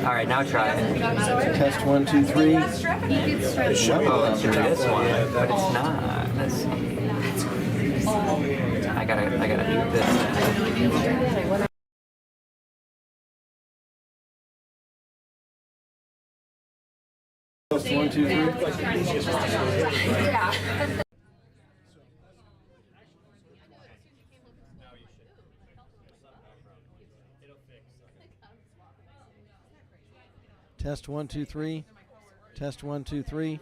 All right, now try it. Test 1, 2, 3. Oh, let's do this one, but it's not. Let's see. I gotta do this then. Test 1, 2, 3. Yeah. Test 1, 2, 3. Test 1, 2, 3.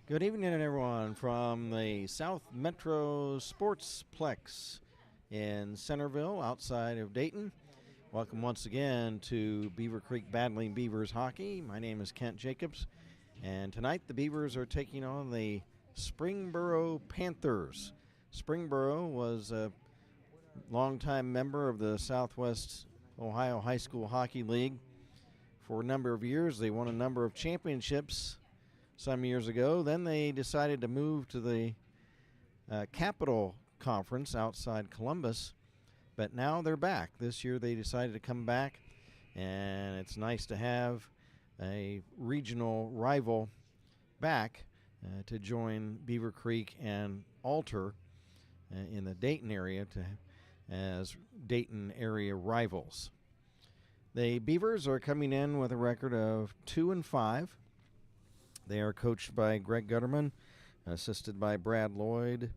Good evening, everyone, from the South Metro Sportsplex in Centerville, outside of Dayton. Welcome once again to Beavercreek Battling Beavers Hockey. My name is Kent Jacobs, and tonight the Beavers are taking on the Springboro Panthers. Springboro was a longtime member of the Southwest Ohio High School Hockey League. For a number of years, they won a number of championships some years ago. Then they decided to move to the Capital Conference outside Columbus, but now they're back. This year they decided to come back, and it's nice to have a regional rival back to join Beavercreek and Alter in the Dayton area as Dayton area rivals. The Beavers are coming in with a record of 2-5. They are coached by Greg Gutterman, assisted by Brad Lloyd,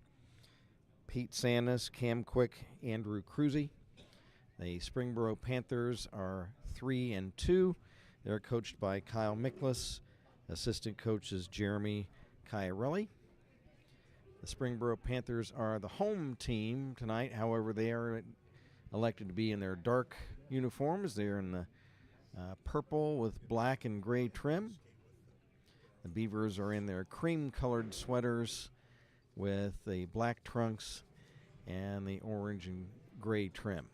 Pete Sandus, Cam Quick, Andrew Cruzy. The Springboro Panthers are 3-2. They're coached by Kyle Miklas. Assistant coach is Jeremy Chiarelli. The Springboro Panthers are the home team tonight. However, they are elected to be in their dark uniforms. They're in the purple with black and gray trim. The Beavers are in their cream-colored sweaters with the black trunks and the orange and gray trim.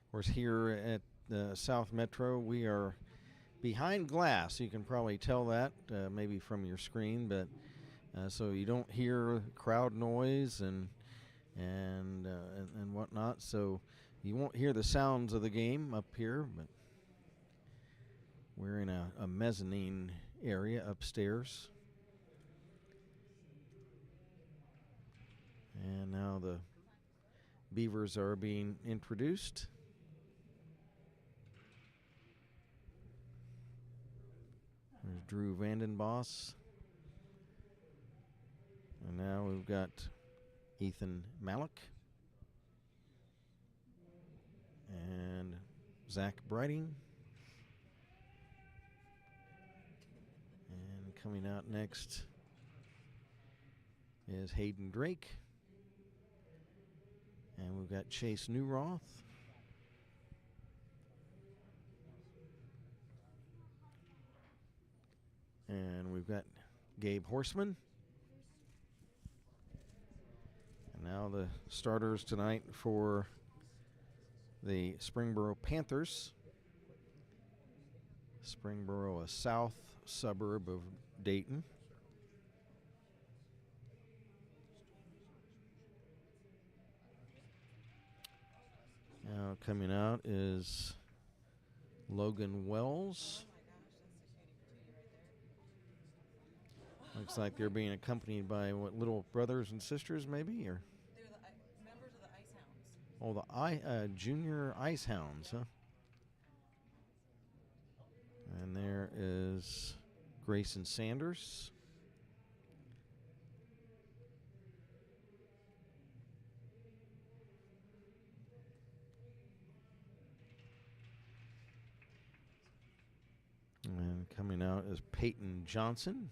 Of course, here at the South Metro, we are behind glass. You can probably tell that maybe from your screen, but so you don't hear crowd noise and whatnot. So you won't hear the sounds of the game up here, but we're in a mezzanine area upstairs. And now the Beavers are being introduced. There's Drew Vandenboss. And now we've got Ethan Malik and Zach Brighting. And coming out next is Hayden Drake. And we've got Chase Newroth. And we've got Gabe Horseman. And now the starters tonight for the Springboro Panthers. Springboro, a south suburb of Dayton. Now coming out is Logan Wells. Looks like they're being accompanied by what, little brothers and sisters maybe, or? They're the members of the Ice Hounds. Oh, the junior Ice Hounds, huh? And there is Grayson Sanders. And coming out is Peyton Johnson.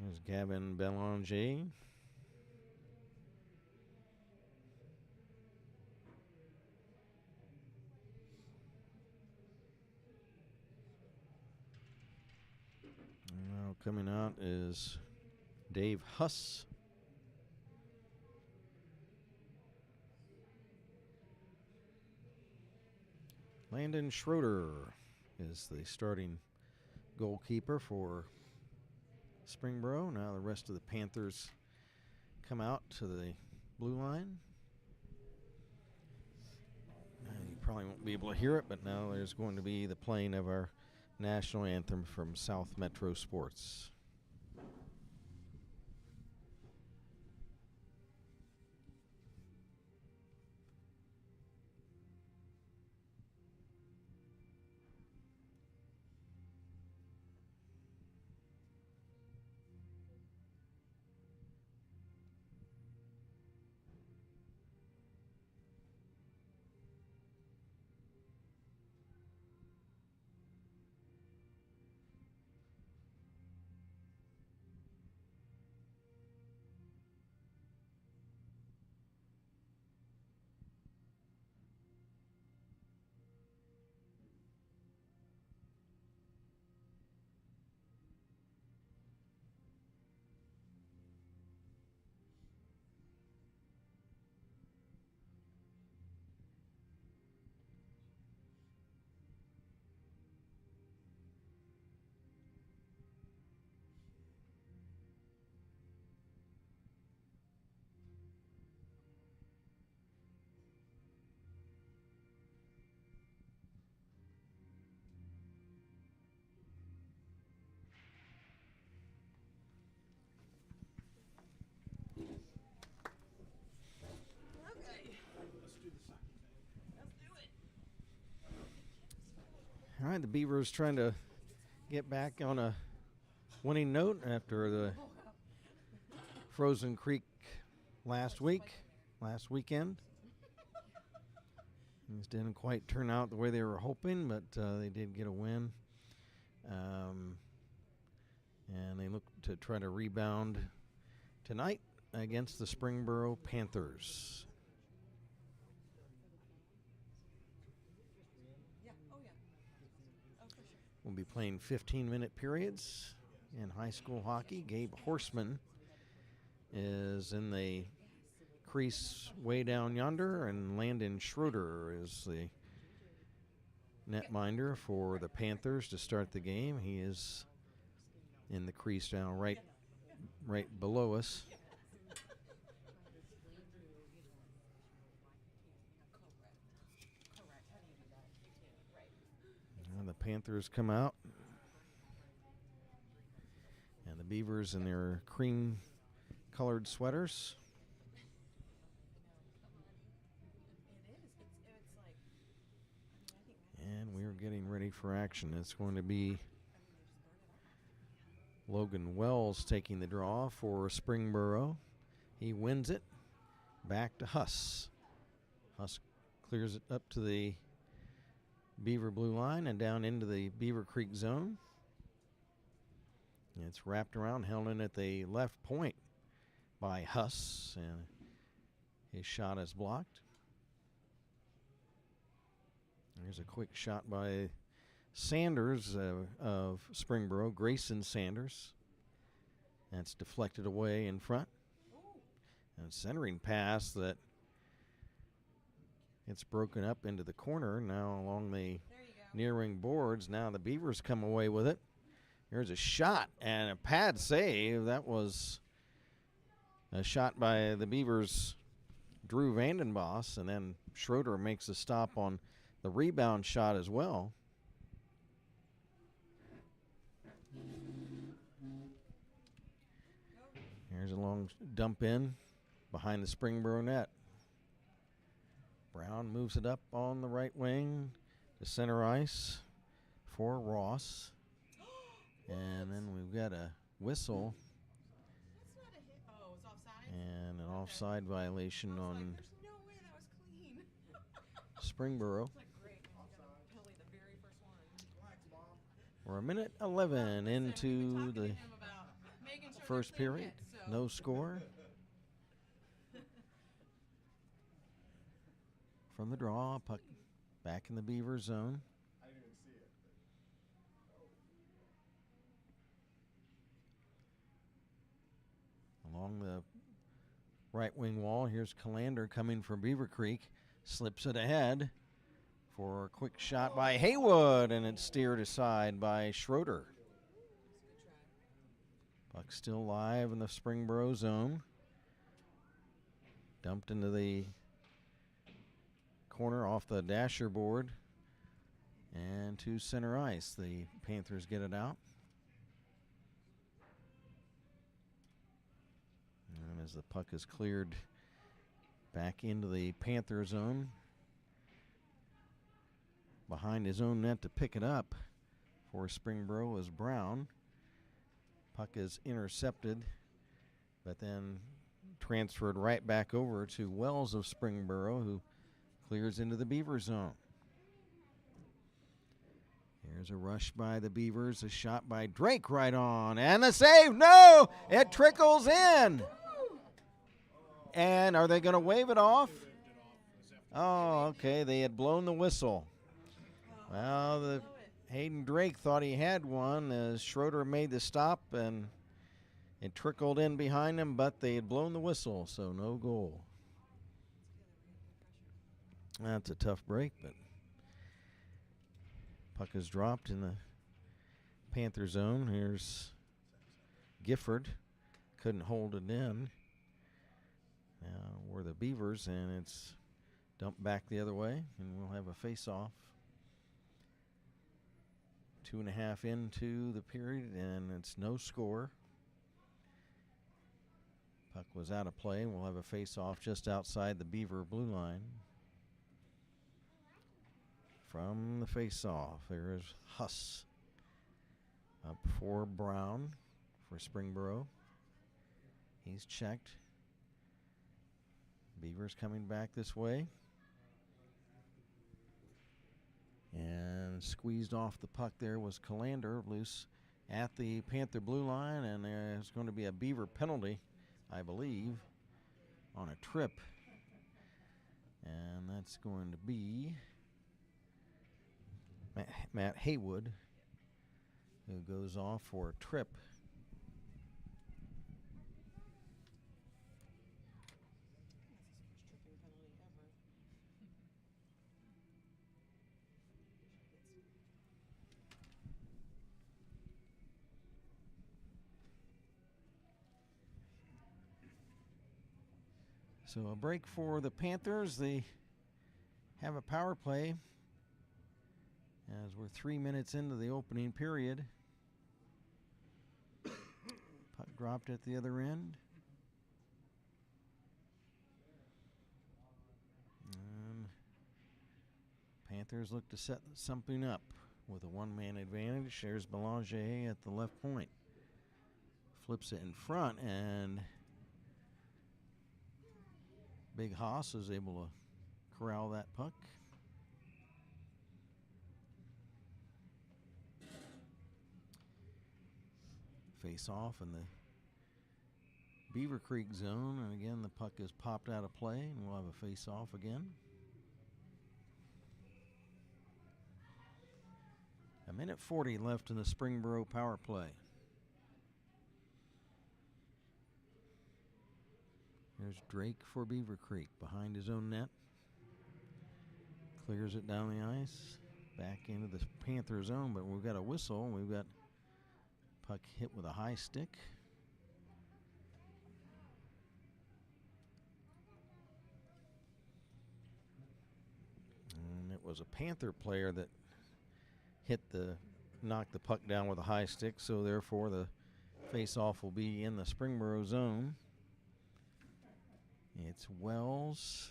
There's Gavin Belanger. Now coming out is Dave Huss. Landon Schroeder is the starting goalkeeper for Springboro. Now the rest of the Panthers come out to the blue line. And you probably won't be able to hear it, but now there's going to be the playing of our national anthem from South Metro Sports. right, the Beavers trying to get back on a winning note after the Frozen Creek last weekend. Things didn't quite turn out the way they were hoping, but they did get a win. And they look to try to rebound tonight against the Springboro Panthers. Yeah. Oh, yeah. Oh, for sure. We'll be playing 15-minute periods in high school hockey. Gabe Horseman is in the crease way down yonder, and Landon Schroeder is the netminder for the Panthers to start the game. He is in the crease now, right below us. Correct. How do you do that? You can't. Right. And the Panthers come out. And the Beavers in their cream-colored sweaters. It is. It's like. I think. And we're getting ready for action. It's going to be Logan Wells taking the draw for Springboro. He wins it. Back to Huss. Huss clears it up to the Beaver blue line and down into the Beavercreek zone. It's wrapped around, held in at the left point by Huss, and his shot is blocked. There's a quick shot by Sanders of Springboro, Grayson Sanders. That's deflected away in front. And centering pass that it's broken up into the corner now along the near wing boards. Now the Beavers come away with it. Here's a shot and a pad save. That was a shot by the Beavers' Drew Vandenboss, and then Schroeder makes a stop on the rebound shot as well. Here's a long dump in behind the Springboro net. Brown moves it up on the right wing to center ice for Ross. And then we've got a whistle That's not a hit. Oh, it's offside. and an offside violation I was on like, there's no way that was clean. Springboro. It's like great. Man, we got a penalty the very first one. We're a minute 11 into the Making sure first they're clean period. hit, so. No score. From the draw, puck back in the Beaver zone. Along the right wing wall, here's Calander coming from Beavercreek. Slips it ahead for a quick shot by Haywood, and it's steered aside by Schroeder. Puck still live in the Springboro zone. Dumped into the corner off the dasher board and to center ice. The Panthers get it out. And as the puck is cleared back into the Panther zone, behind his own net to pick it up for Springboro is Brown. Puck is intercepted, but then transferred right back over to Wells of Springboro, who clears into the Beaver zone. Here's a rush by the Beavers, a shot by Drake right on, and the save, no! It trickles in! And are they going to wave it off? Oh, okay, they had blown the whistle. Well, the Hayden Drake thought he had one as Schroeder made the stop, and it trickled in behind him, but they had blown the whistle, so no goal. That's a tough break, but puck is dropped in the Panther zone. Here's Gifford. Couldn't hold it in. Now we're the Beavers, and it's dumped back the other way, and we'll have a face-off. 2.5 into the period, and it's no score. Puck was out of play, and we'll have a face-off just outside the Beaver blue line. from the face-off. There's Huss up for Brown for Springboro. He's checked. Beavers coming back this way. And squeezed off the puck there was Calander, loose at the Panther blue line, and there's going to be a Beaver penalty, I believe, on a trip. And that's going to be Matt Haywood, who goes off for a trip. So a break for the Panthers. They have a power play as we're 3 minutes into the opening period. Puck dropped at the other end. And Panthers look to set something up with a one-man advantage. There's Belanger at the left point. Flips it in front, and Big Haas is able to corral that puck. Face off in the Beavercreek zone, and again the puck is popped out of play, and we'll have a face off again. A minute 40 left in the Springboro power play. There's Drake for Beavercreek behind his own net. Clears it down the ice. Back into the Panther zone, but we've got a whistle. We've got puck hit with a high stick. And it was a Panther player that knocked the puck down with a high stick, so therefore the face-off will be in the Springboro zone. It's Wells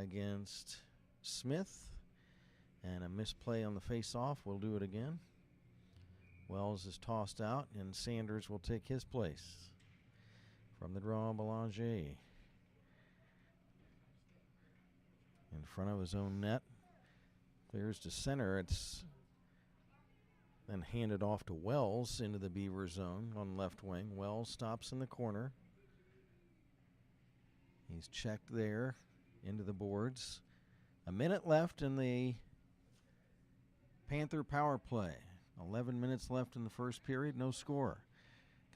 against Smith, and a misplay on the face-off. We'll do it again. Wells is tossed out, and Sanders will take his place. From the draw, Belanger in front of his own net. Clears to center. It's then handed off to Wells into the Beaver zone on left wing. Wells stops in the corner. He's checked there into the boards. A minute left in the Panther power play. 11 minutes left in the first period, no score.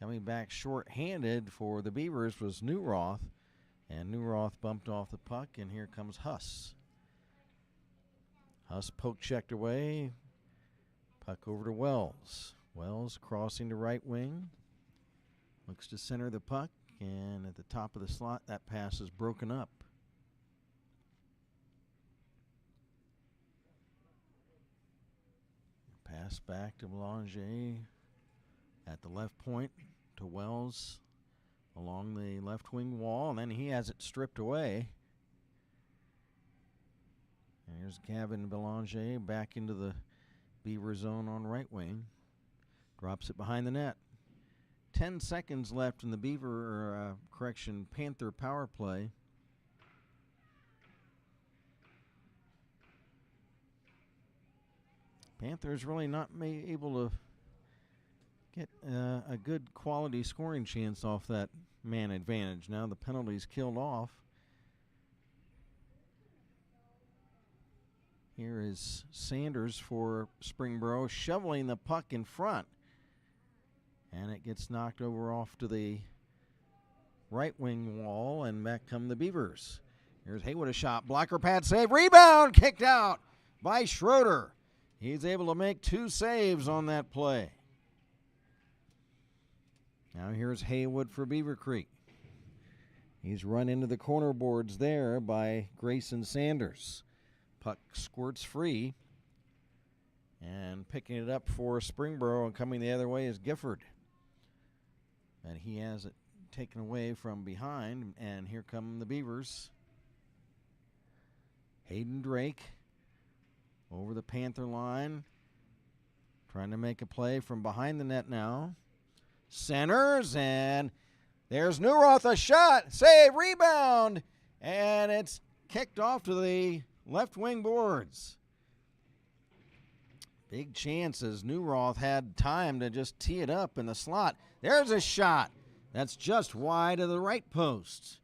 Coming back short-handed for the Beavers was Newroth, and Newroth bumped off the puck, and here comes Huss. Huss poke checked away. Puck over to Wells. Wells crossing to right wing. Looks to center the puck. And at the top of the slot, that pass is broken up. Pass back to Belanger at the left point to Wells along the left wing wall, and then he has it stripped away. And here's Gavin Belanger back into the Beaver zone on right wing. Drops it behind the net. 10 seconds left in the Panther power play. Panthers really not able to get a good quality scoring chance off that man advantage. Now the penalty's killed off. Here is Sanders for Springboro, shoveling the puck in front. And it gets knocked over off to the right wing wall, and back come the Beavers. Here's Haywood, a shot, blocker pad save, rebound, kicked out by Schroeder. He's able to make 2 saves on that play. Now here's Haywood for Beavercreek. He's run into the corner boards there by Grayson Sanders. Puck squirts free, and picking it up for Springboro and coming the other way is Gifford. And he has it taken away from behind, and here come the Beavers. Hayden Drake over the Panther line. Trying to make a play from behind the net now. Centers, and there's Newroth, a shot, save, rebound, and it's kicked off to the left wing boards. Big chances. Newroth had time to just tee it up in the slot. There's a shot. That's just wide of the right post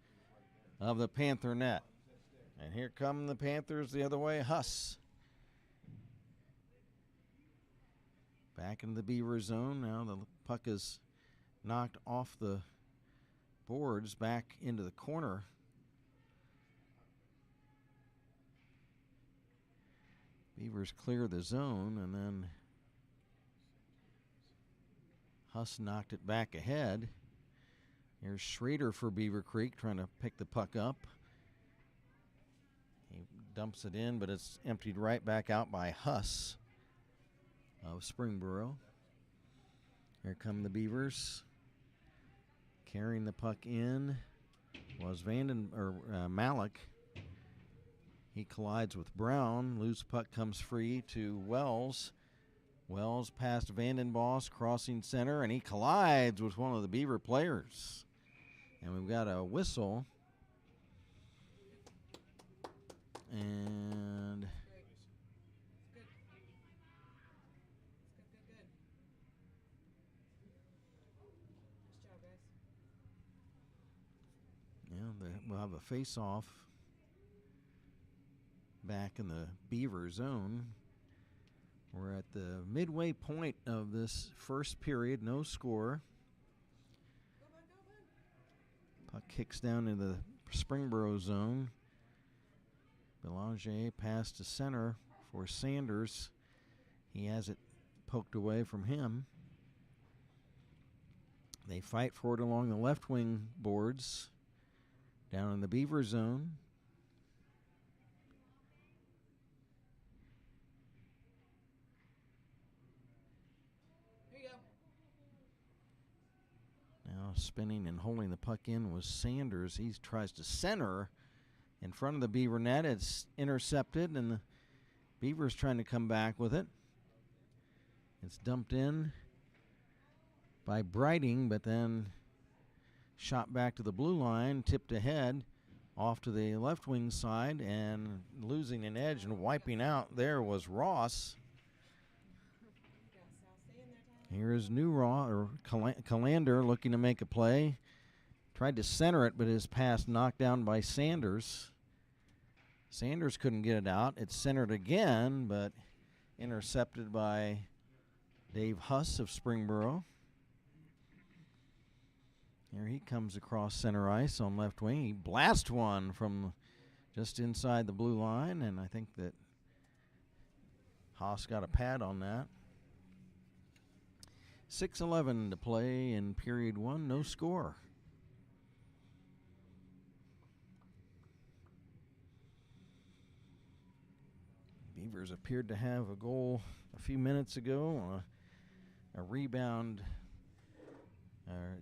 of the Panther net. And here come the Panthers the other way. Huss. Back into the Beaver zone. Now the puck is knocked off the boards back into the corner. Beavers clear the zone, and then Huss knocked it back ahead. Here's Schrader for Beavercreek trying to pick the puck up. He dumps it in, but it's emptied right back out by Huss of Springboro. Here come the Beavers. Carrying the puck in was Malik. He collides with Brown. Loose puck comes free to Wells. Wells past Vandenbosch, crossing center, and he collides with one of the Beaver players. And we've got a whistle. And we'll have a face-off back in the Beaver zone. We're at the midway point of this first period, no score. Puck kicks down into the Springboro zone. Belanger pass to center for Sanders. He has it poked away from him. They fight for it along the left wing boards. Down in the Beaver zone. Here you go. Now spinning and holding the puck in was Sanders. He tries to center in front of the Beaver net. It's intercepted, and the Beavers trying to come back with it. It's dumped in by Brighting, but then shot back to the blue line, tipped ahead, off to the left wing side, and losing an edge and wiping out there was Ross. Here is Calander looking to make a play. Tried to center it, but his pass knocked down by Sanders. Sanders couldn't get it out. It's centered again, but intercepted by Dave Huss of Springboro. Here he comes across center ice on left wing. He blasts one from just inside the blue line, and I think that Haas got a pad on that. 6:11 to play in period one, no score. Beavers appeared to have a goal a few minutes ago, a rebound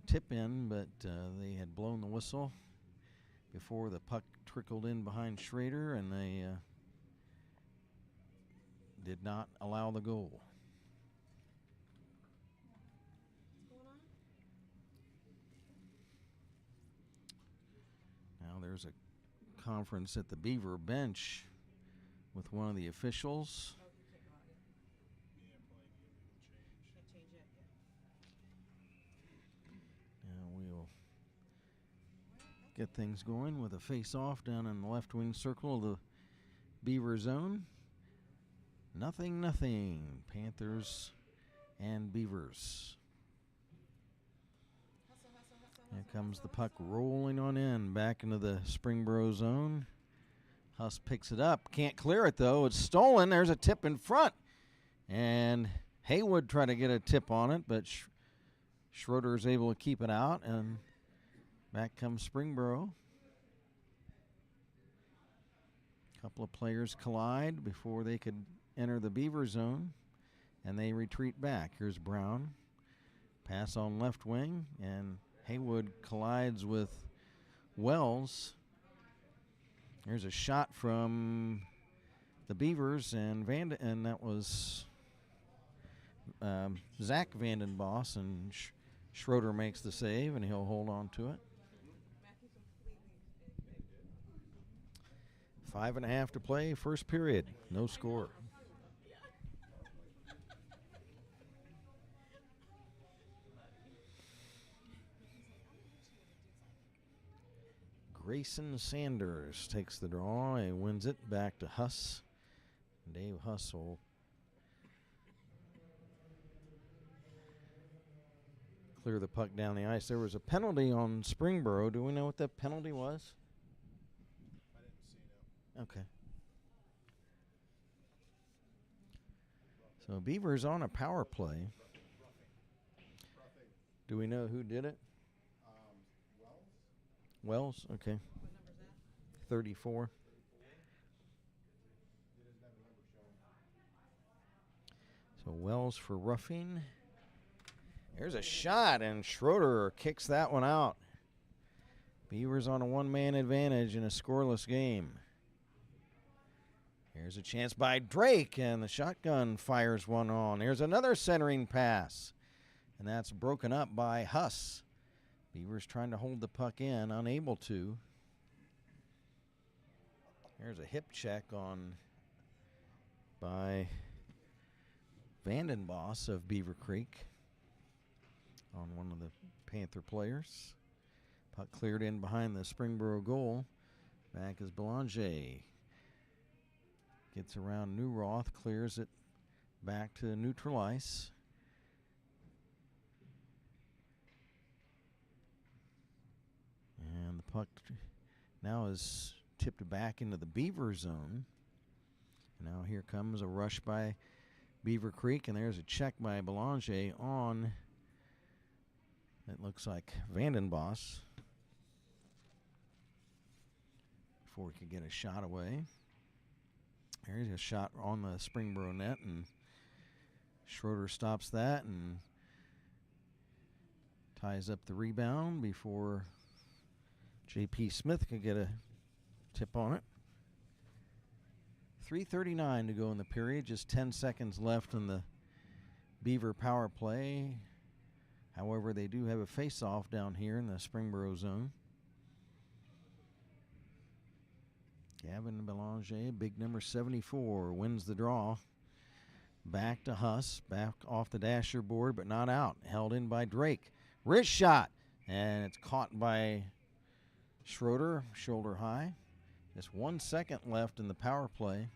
tip in, but they had blown the whistle before the puck trickled in behind Schrader, and they did not allow the goal. Now there's a conference at the Beaver bench with one of the officials. Get things going with a face-off down in the left wing circle of the Beaver zone. 0-0. Panthers and Beavers. Here comes the puck rolling on in back into the Springboro zone. Huss picks it up. Can't clear it, though. It's stolen. There's a tip in front. And Haywood tried to get a tip on it, but Schroeder is able to keep it out, and back comes Springboro. A couple of players collide before they could enter the Beaver zone, and they retreat back. Here's Brown. Pass on left wing, and Haywood collides with Wells. There's a shot from the Beavers, and that was Zach Vandenboss, and Schroeder makes the save, and he'll hold on to it. 5.5 to play, first period, no score. Grayson Sanders takes the draw and wins it back to Huss. Dave Huss will clear the puck down the ice. There was a penalty on Springboro. Do we know what that penalty was? I didn't see it. Okay. So Beavers on a power play. Do we know who did it? Wells? Okay. 34. So Wells for roughing. There's a shot, and Schroeder kicks that one out. Beavers on a one-man advantage in a scoreless game. Here's a chance by Drake, and the shotgun fires one on. There's another centering pass, and that's broken up by Huss. Beavers trying to hold the puck in, unable to. There's a hip check on by Vandenboss of Beavercreek on one of the Panther players. Puck cleared in behind the Springboro goal. Back is Belanger. Gets around Newroth, clears it back to neutral ice. And the puck now is tipped back into the Beaver zone. Now here comes a rush by Beavercreek, and there's a check by Belanger on, it looks like Vandenboss, before we could get a shot away. There's a shot on the Springboro net, and Schroeder stops that and ties up the rebound before J.P. Smith could get a tip on it. 3:39 to go in the period, just 10 seconds left in the Beaver power play. However, they do have a face-off down here in the Springboro zone. Gavin Belanger, big number 74, wins the draw. Back to Huss, back off the dasher board, but not out. Held in by Drake. Wrist shot, and it's caught by Schroeder, shoulder high. Just 1 second left in the power play.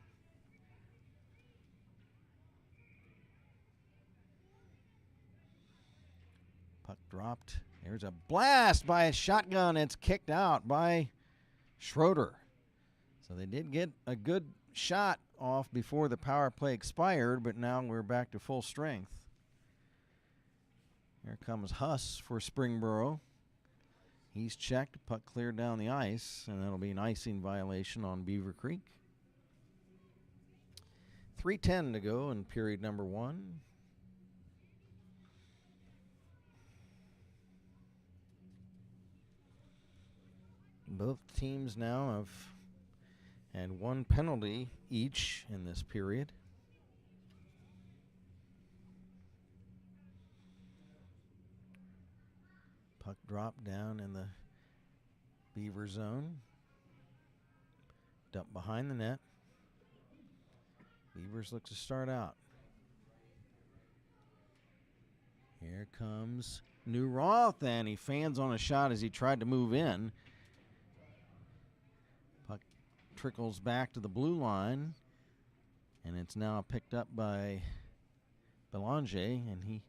Puck dropped. There's a blast by a shotgun. It's kicked out by Schroeder. So they did get a good shot off before the power play expired, but now we're back to full strength. Here comes Huss for Springboro. He's checked, puck cleared down the ice, and that'll be an icing violation on Beavercreek. 3:10 to go in period number 1. Both teams now have had one penalty each in this period. Puck dropped down in the Beaver zone. Dumped behind the net. Beavers look to start out. Here comes Newroth, and he fans on a shot as he tried to move in. Puck trickles back to the blue line, and it's now picked up by Belanger, and he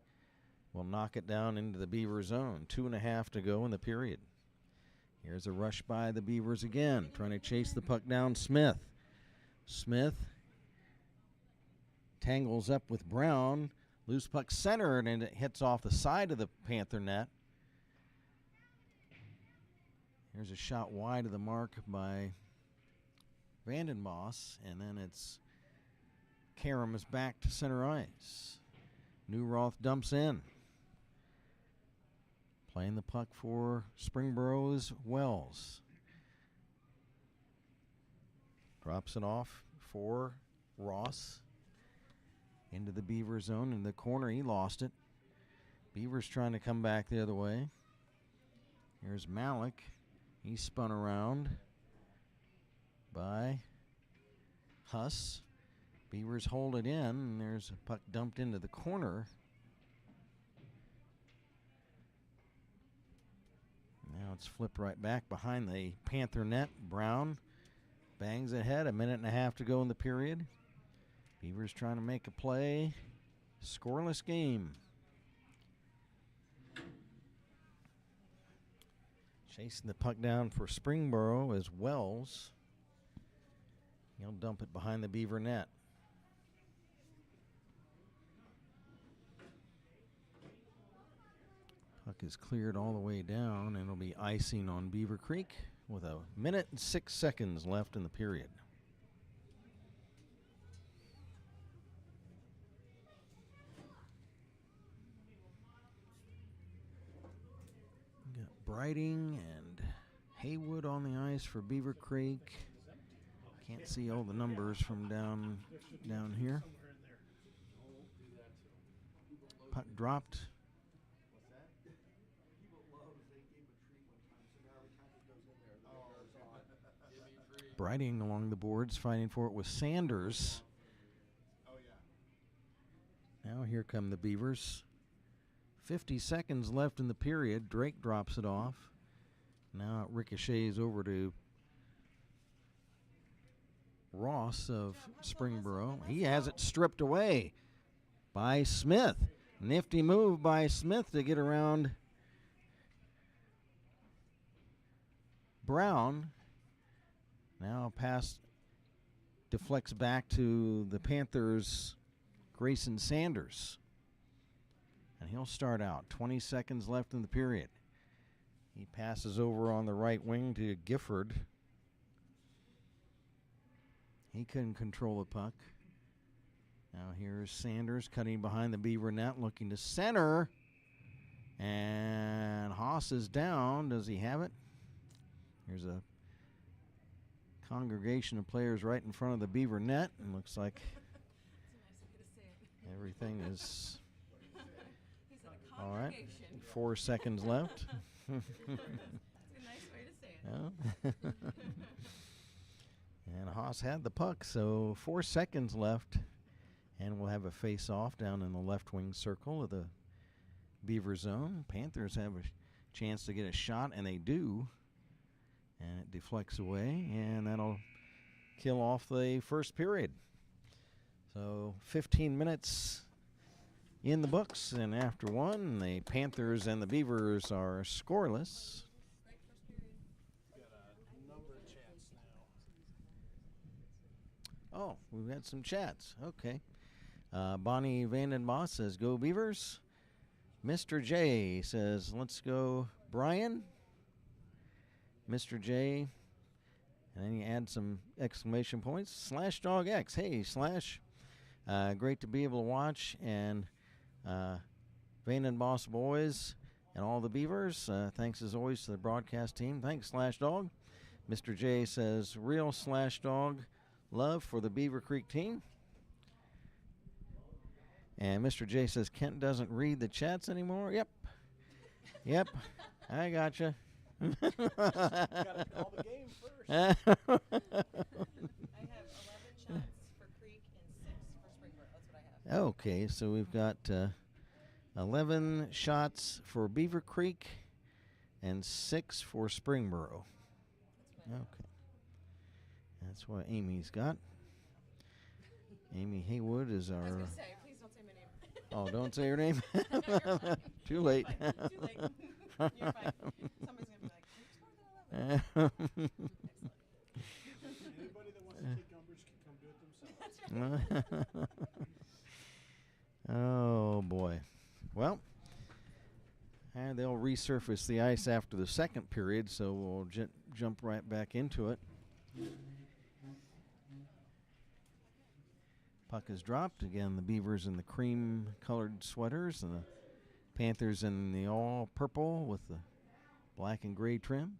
will knock it down into the Beaver zone. 2.5 to go in the period. Here's a rush by the Beavers again, trying to chase the puck down. Smith tangles up with Brown. Loose puck centered, and it hits off the side of the Panther net. Here's a shot wide of the mark by Vandenboss, and then it's Karam is back to center ice. Newroth dumps in. Playing the puck for Springboro is Wells. Drops it off for Ross into the Beaver zone. In the corner, he lost it. Beavers trying to come back the other way. Here's Malik. He spun around by Huss. Beavers hold it in, and there's a puck dumped into the corner. Now it's flipped right back behind the Panther net. Brown bangs ahead. 1.5 minutes to go in the period. Beavers trying to make a play. Scoreless game. Chasing the puck down for Springboro is Wells. He'll dump it behind the Beaver net. Puck is cleared all the way down, and it'll be icing on Beavercreek with 1 minute and 6 seconds left in the period. We got Brighting and Haywood on the ice for Beavercreek. Can't see all the numbers from down here. Puck dropped. Brighting along the boards, fighting for it with Sanders. Now here come the Beavers. 50 seconds left in the period. Drake drops it off. Now it ricochets over to Ross of Springboro. He has it stripped away by Smith. Nifty move by Smith to get around Brown. Now pass deflects back to the Panthers' Grayson Sanders. And he'll start out. 20 seconds left in the period. He passes over on the right wing to Gifford. He couldn't control the puck. Now here's Sanders cutting behind the Beaver net, looking to center. And Haas is down. Does he have it? Here's a congregation of players right in front of the Beaver net. And looks like everything is all right. 4 seconds left. That's a nice way to say it. Yeah. And Haas had the puck, so 4 seconds left. And we'll have a face-off down in the left wing circle of the Beaver zone. Panthers have a chance to get a shot, and they do. And it deflects away, and that'll kill off the first period. So 15 minutes in the books, and after one, the Panthers and the Beavers are scoreless. Oh, we've had some chats. Okay. Bonnie Vandenboss says, go Beavers. Mr. J says, let's go Brian. Mr. J, and then you add some exclamation points. Slash Dog X. Hey, Slash. Great to be able to watch. And Vandenboss boys and all the Beavers. Thanks as always to the broadcast team. Thanks, Slash Dog. Mr. J says, real Slash Dog love for the Beavercreek team. And Mr. J says, Kent doesn't read the chats anymore. Yep. Yep. I gotcha. Gotta call the game first. I have 11 shots for Creek and 6 for Springboro. That's what I have. Okay, so we've got 11 shots for Beavercreek and 6 for Springboro. Okay. That's what Amy's got. Amy Haywood is our... I was going to say, please don't say my name. Oh, don't say her name? You're fine. Too late. Too late. You're fine. Somebody's going to be like, "Who's more than 11?" Anybody that wants to take numbers can come do it themselves. That's right. Oh, boy. Well, and they'll resurface the ice after the second period, so we'll jump right back into it. Puck is dropped. Again, the Beavers in the cream-colored sweaters and the Panthers in the all-purple with the black and gray trim.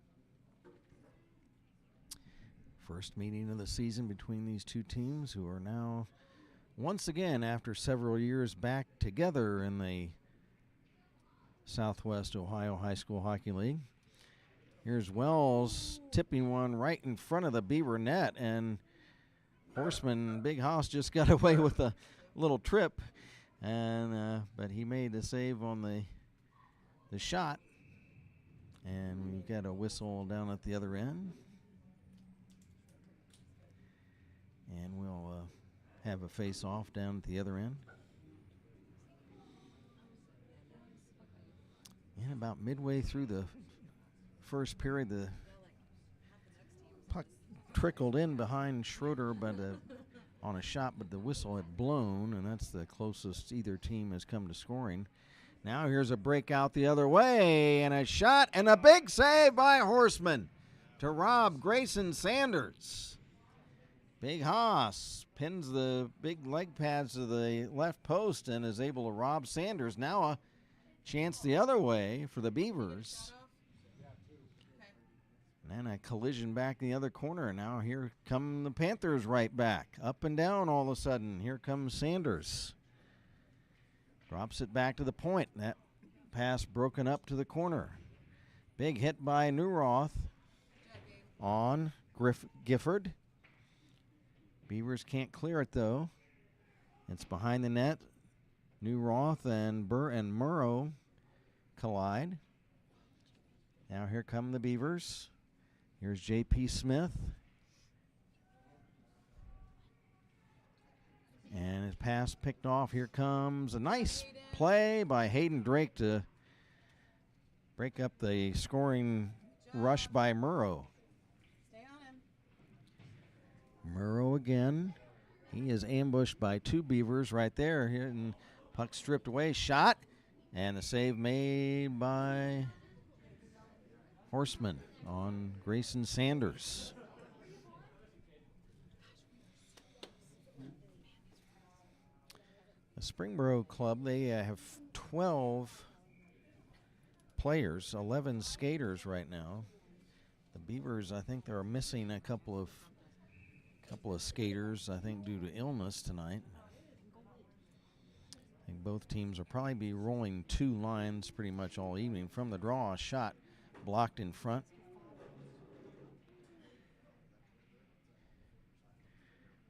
First meeting of the season between these two teams, who are now once again, after several years, back together in the Southwest Ohio High School Hockey League. Here's Wells tipping one right in front of the Beaver net, and Horseman, Big Hoss, just got away with a little trip, and but he made the save on the shot, and we've got a whistle down at the other end, and we'll have a face-off down at the other end. And about midway through the first period, the puck trickled in behind Schroeder, but on a shot, but the whistle had blown, and that's the closest either team has come to scoring. Now here's a breakout the other way, and a shot, and a big save by Horseman to rob Grayson Sanders. Big Haas pins the big leg pads to the left post and is able to rob Sanders. Now a chance the other way for the Beavers. And then a collision back in the other corner. Now here come the Panthers right back. Up and down all of a sudden. Here comes Sanders. Drops it back to the point. That pass broken up to the corner. Big hit by Newroth on Gifford. Beavers can't clear it though. It's behind the net. Newroth and Murrow collide. Now here come the Beavers. Here's J.P. Smith. And his pass picked off. Here comes a nice play by Hayden Drake to break up the scoring rush by Murrow. Murrow again. He is ambushed by two Beavers right there. Here, and puck stripped away. Shot. And a save made by Horseman on Grayson Sanders. The Springboro club, they have 12 players, 11 skaters right now. The Beavers, I think they're missing a couple of skaters, I think, due to illness tonight. I think both teams will probably be rolling two lines pretty much all evening. From the draw, a shot blocked in front.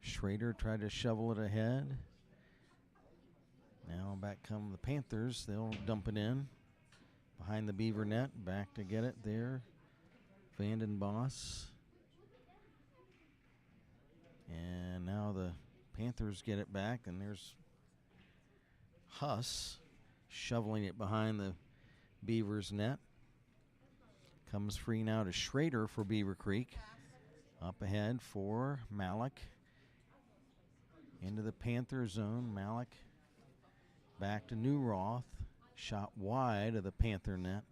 Schrader tried to shovel it ahead. Now back come the Panthers. They'll dump it in behind the Beaver net. Back to get it there. Vandenboss. And now the Panthers get it back, and there's Huss shoveling it behind the Beavers net. Comes free now to Schrader for Beavercreek. Up ahead for Malik. Into the Panther zone. Malik back to Newroth. Shot wide of the Panther net.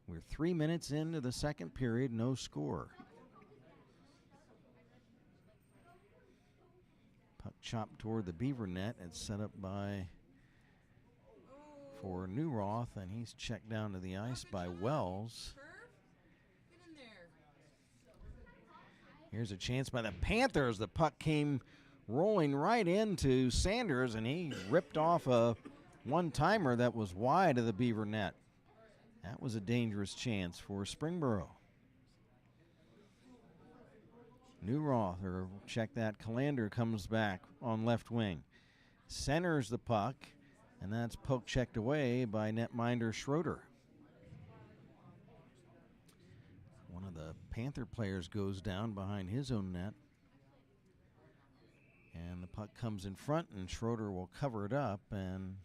We're 3 minutes into the second period, no score. Puck chopped toward the Beaver net. It's set up for Newroth, and he's checked down to the ice by Wells. Here's a chance by the Panthers. The puck came rolling right into Sanders, and he ripped off a one-timer that was wide of the Beaver net. That was a dangerous chance for Springboro. Newroth, or check that, Calander comes back on left wing. Centers the puck, and that's poke checked away by netminder Schroeder. One of the Panther players goes down behind his own net. And the puck comes in front, and Schroeder will cover it up and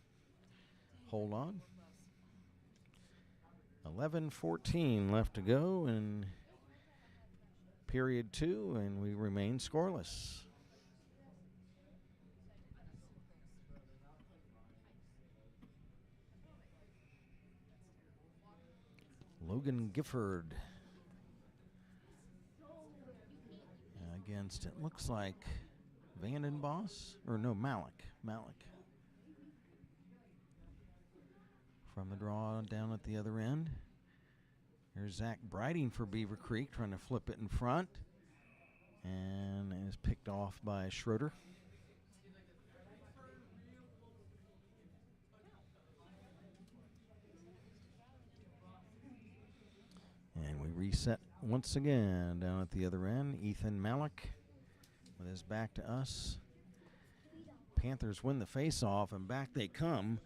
hold on. 11:14 left to go in period 2, and we remain scoreless. Logan Gifford against, it looks like Vandenboss, or no, Malik. From the draw down at the other end. Here's Zach Briding for Beavercreek, trying to flip it in front. And is picked off by Schroeder. And we reset once again down at the other end. Ethan Malik with his back to us. Panthers win the face-off, and back they come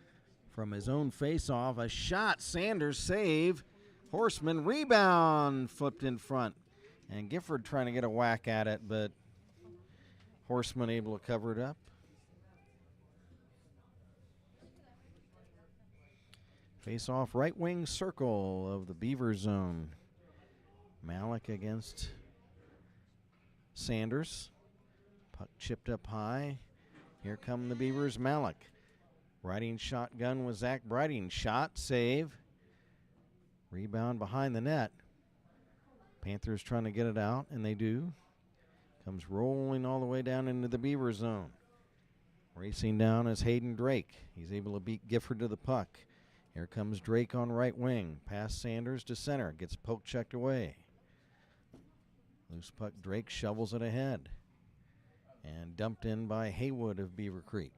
from his own face-off. A shot, Sanders save. Horseman rebound, flipped in front. And Gifford trying to get a whack at it, but Horseman able to cover it up. Face-off right wing circle of the Beaver zone. Malik against Sanders. Puck chipped up high. Here come the Beavers. Malik. Riding shotgun with Zach Briding. Shot, save. Rebound behind the net. Panthers trying to get it out, and they do. Comes rolling all the way down into the Beaver zone. Racing down is Hayden Drake. He's able to beat Gifford to the puck. Here comes Drake on right wing. Pass Sanders to center. Gets poke checked away. Loose puck, Drake shovels it ahead. And dumped in by Haywood of Beavercreek.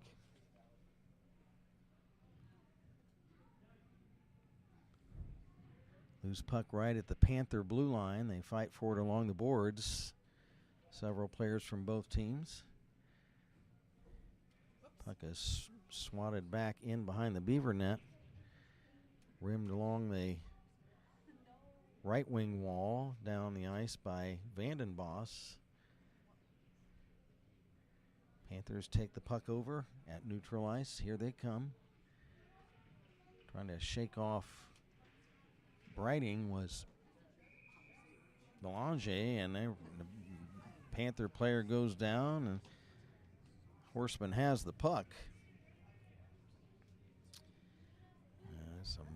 Loose puck right at the Panther blue line. They fight for it along the boards. Several players from both teams. Puck is swatted back in behind the Beaver net. Rimmed along the right wing wall down the ice by Vandenboss. Panthers take the puck over at neutral ice. Here they come. Trying to shake off Briding was Belanger, and the Panther player goes down, and Horseman has the puck. Some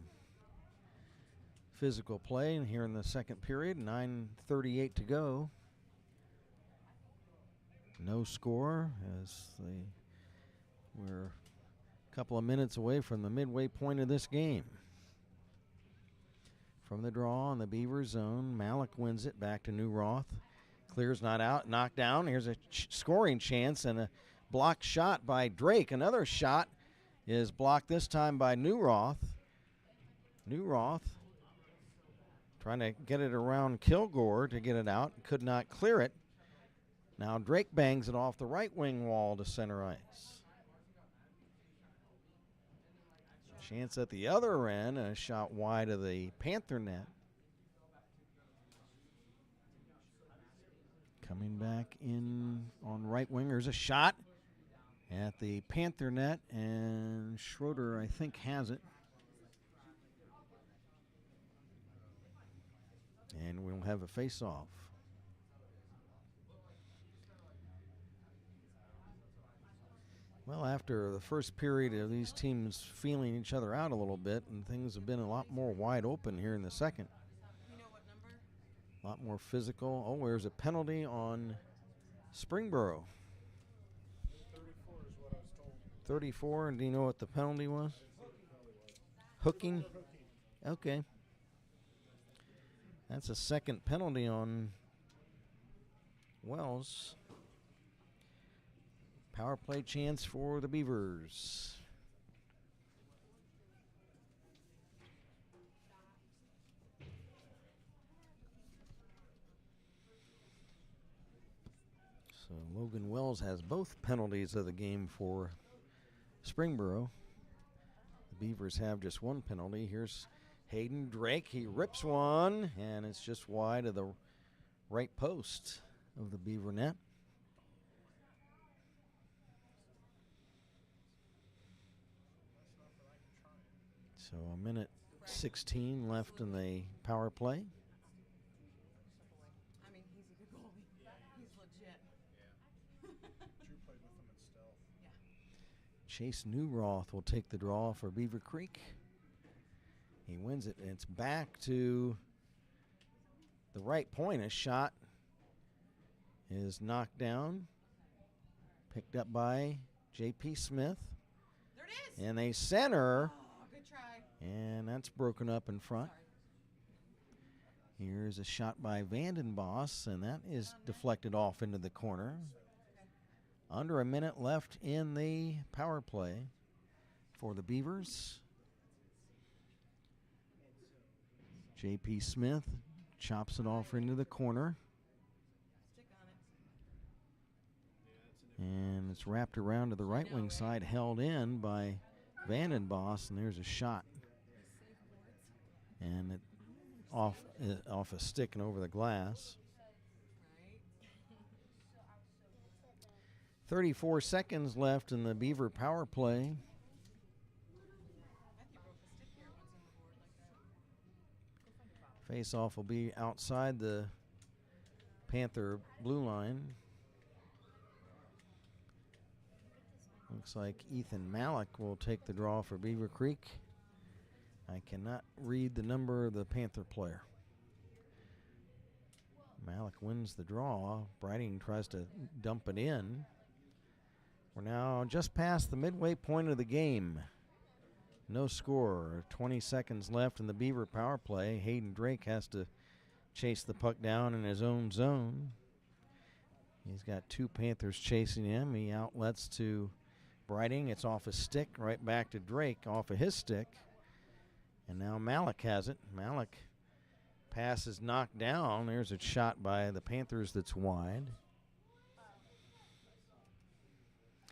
physical play in here in the second period. 9:38 to go. No score as we're a couple of minutes away from the midway point of this game. From the draw on the Beaver zone, Malik wins it back to New Roth. Clears not out, knocked down. Here's a scoring chance and a blocked shot by Drake. Another shot is blocked this time by New Roth. New Roth trying to get it around Kilgore to get it out. Could not clear it. Now Drake bangs it off the right wing wall to center ice. Chance at the other end, a shot wide of the Panther net. Coming back in on right wing, there's a shot at the Panther net, and Schroeder, I think, has it. And we'll have a face-off. Well, after the first period of these teams feeling each other out a little bit, and things have been a lot more wide open here in the second. You know what number? A lot more physical. Oh, there's a penalty on Springboro. 34 is what I was told. 34, and do you know what the penalty was? Hooking? Okay. That's a second penalty on Wells. Power play chance for the Beavers. So Logan Wells has both penalties of the game for Springboro. The Beavers have just one penalty. Here's Hayden Drake. He rips one, and it's just wide of the right post of the Beaver net. So a minute 16 left in the power play. I mean, he's a good goalie. He's legit. Drew played with them in stealth. Chase Newroth will take the draw for Beavercreek. He wins it, and it's back to the right point. A shot is knocked down, picked up by J.P. Smith. There it is. And they center, Oh, good try. and that's broken up in front. Sorry. Here's a shot by Vandenboss, and that is deflected off into the corner. Under a minute left in the power play for the Beavers. J.P. Smith chops it off into the corner. And it's wrapped around to the right wing side, held in by Vandenboss, and there's a shot. And it off a stick and over the glass. 34 seconds left in the Beaver power play. Face-off will be outside the Panther blue line. Looks like Ethan Malik will take the draw for Beavercreek. I cannot read the number of the Panther player. Malik wins the draw. Briding tries to dump it in. We're now just past the midway point of the game. No score. 20 seconds left in the Beaver power play. Hayden Drake has to chase the puck down in his own zone. He's got two Panthers chasing him. He outlets to Briding. It's off a stick, right back to Drake, off of his stick. And now Malik has it. Malik pass is knocked down. There's a shot by the Panthers that's wide.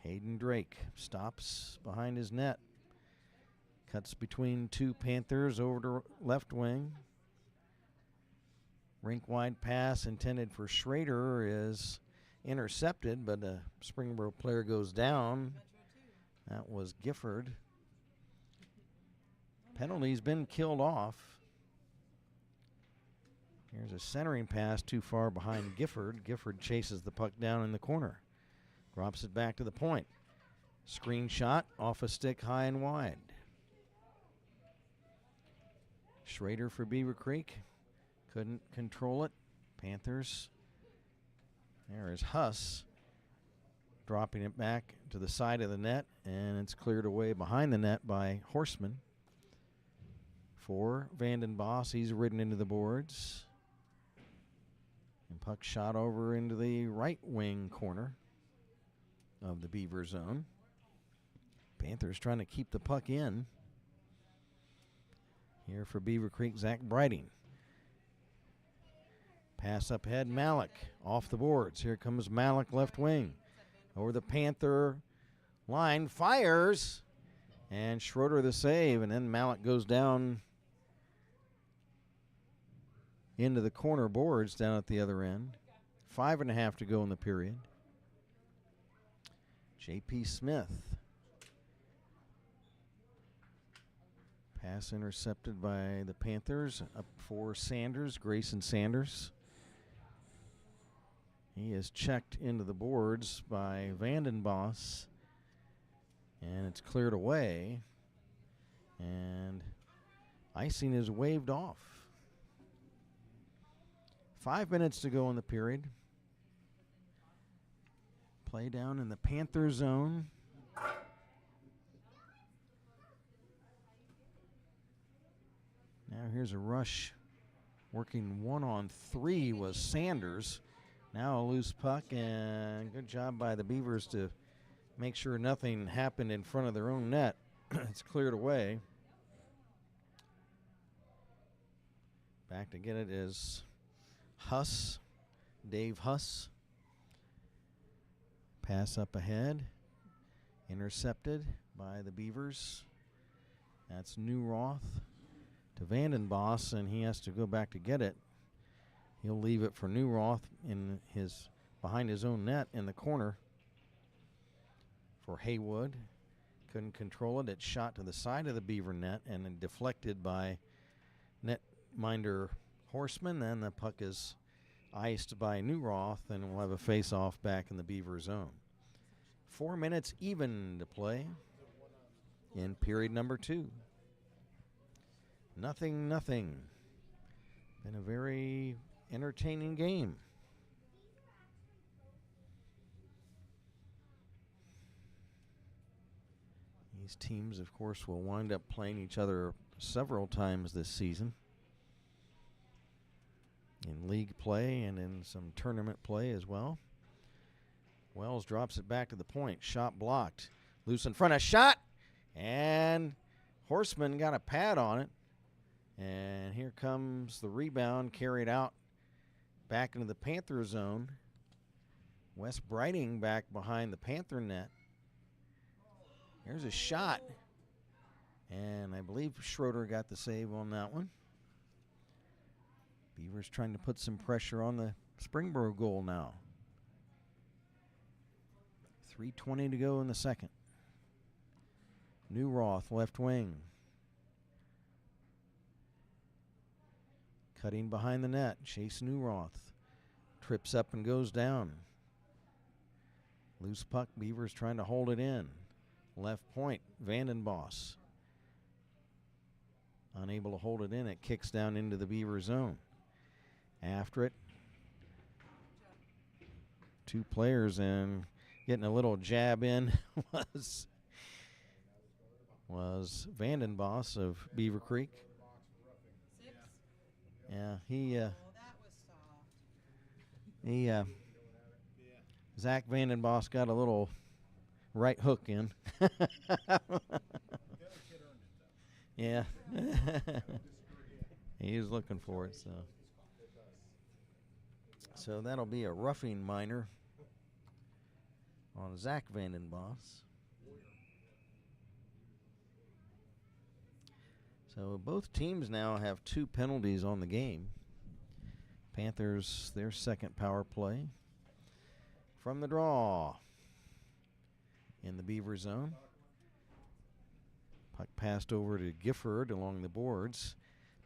Hayden Drake stops behind his net. Cuts between two Panthers over to left wing. Rink-wide pass intended for Schrader is intercepted, but a Springboro player goes down. That was Gifford. Penalty's been killed off. Here's a centering pass too far behind Gifford. Gifford chases the puck down in the corner. Drops it back to the point. Screen shot off a stick high and wide. Schrader for Beavercreek. Couldn't control it. Panthers. There is Huss dropping it back to the side of the net, and it's cleared away behind the net by Horseman. For Vandenboss, he's ridden into the boards. And puck shot over into the right wing corner of the Beaver zone. Panthers trying to keep the puck in. Here for Beavercreek, Zach Briding. Pass up ahead, Malik off the boards. Here comes Malik left wing. Over the Panther line, fires. And Schroeder the save, and then Malik goes down into the corner boards down at the other end. 5.5 to go in the period. J.P. Smith. Pass intercepted by the Panthers. Up for Sanders, Grayson Sanders. He is checked into the boards by Vandenboss. And it's cleared away. And icing is waved off. 5 minutes to go in the period. Play down in the Panther zone. Now here's a rush. Working 1-on-3 was Sanders. Now a loose puck, and good job by the Beavers to make sure nothing happened in front of their own net. It's cleared away. Back to get it is Huss, Dave Huss. Pass up ahead, intercepted by the Beavers. That's Newroth to Vandenboss, and he has to go back to get it. He'll leave it for Newroth in behind his own net in the corner for Haywood. Couldn't control it. It's shot to the side of the Beaver net and then deflected by netminder Horseman. Then the puck is iced by Newroth, and we'll have a face-off back in the Beaver zone. 4 minutes even to play in period number 2. 0-0. Been a very entertaining game. These teams, of course, will wind up playing each other several times this season. in league play and in some tournament play as well. Wells drops it back to the point. Shot blocked. Loose in front. A shot. And Horseman got a pad on it. And here comes the rebound carried out back into the Panther zone. Wes Brighting back behind the Panther net. There's a shot. And I believe Schroeder got the save on that one. Beavers trying to put some pressure on the Springboro goal now. 3:20 to go in the second. Newroth, left wing. Cutting behind the net. Chase Newroth. Trips up and goes down. Loose puck. Beavers trying to hold it in. Left point. Vandenboss. Unable to hold it in. It kicks down into the Beaver zone. After it. Two players and getting a little jab in was Vandenboss of Beavercreek. 6? Yeah, Oh, that was soft. Zach Vandenboss got a little right hook in. Yeah. He was looking for it, so that'll be a roughing minor on Zach Vandenboss. So both teams now have 2 penalties on the game. Panthers, their second power play. From the draw in the Beaver zone. Puck passed over to Gifford along the boards.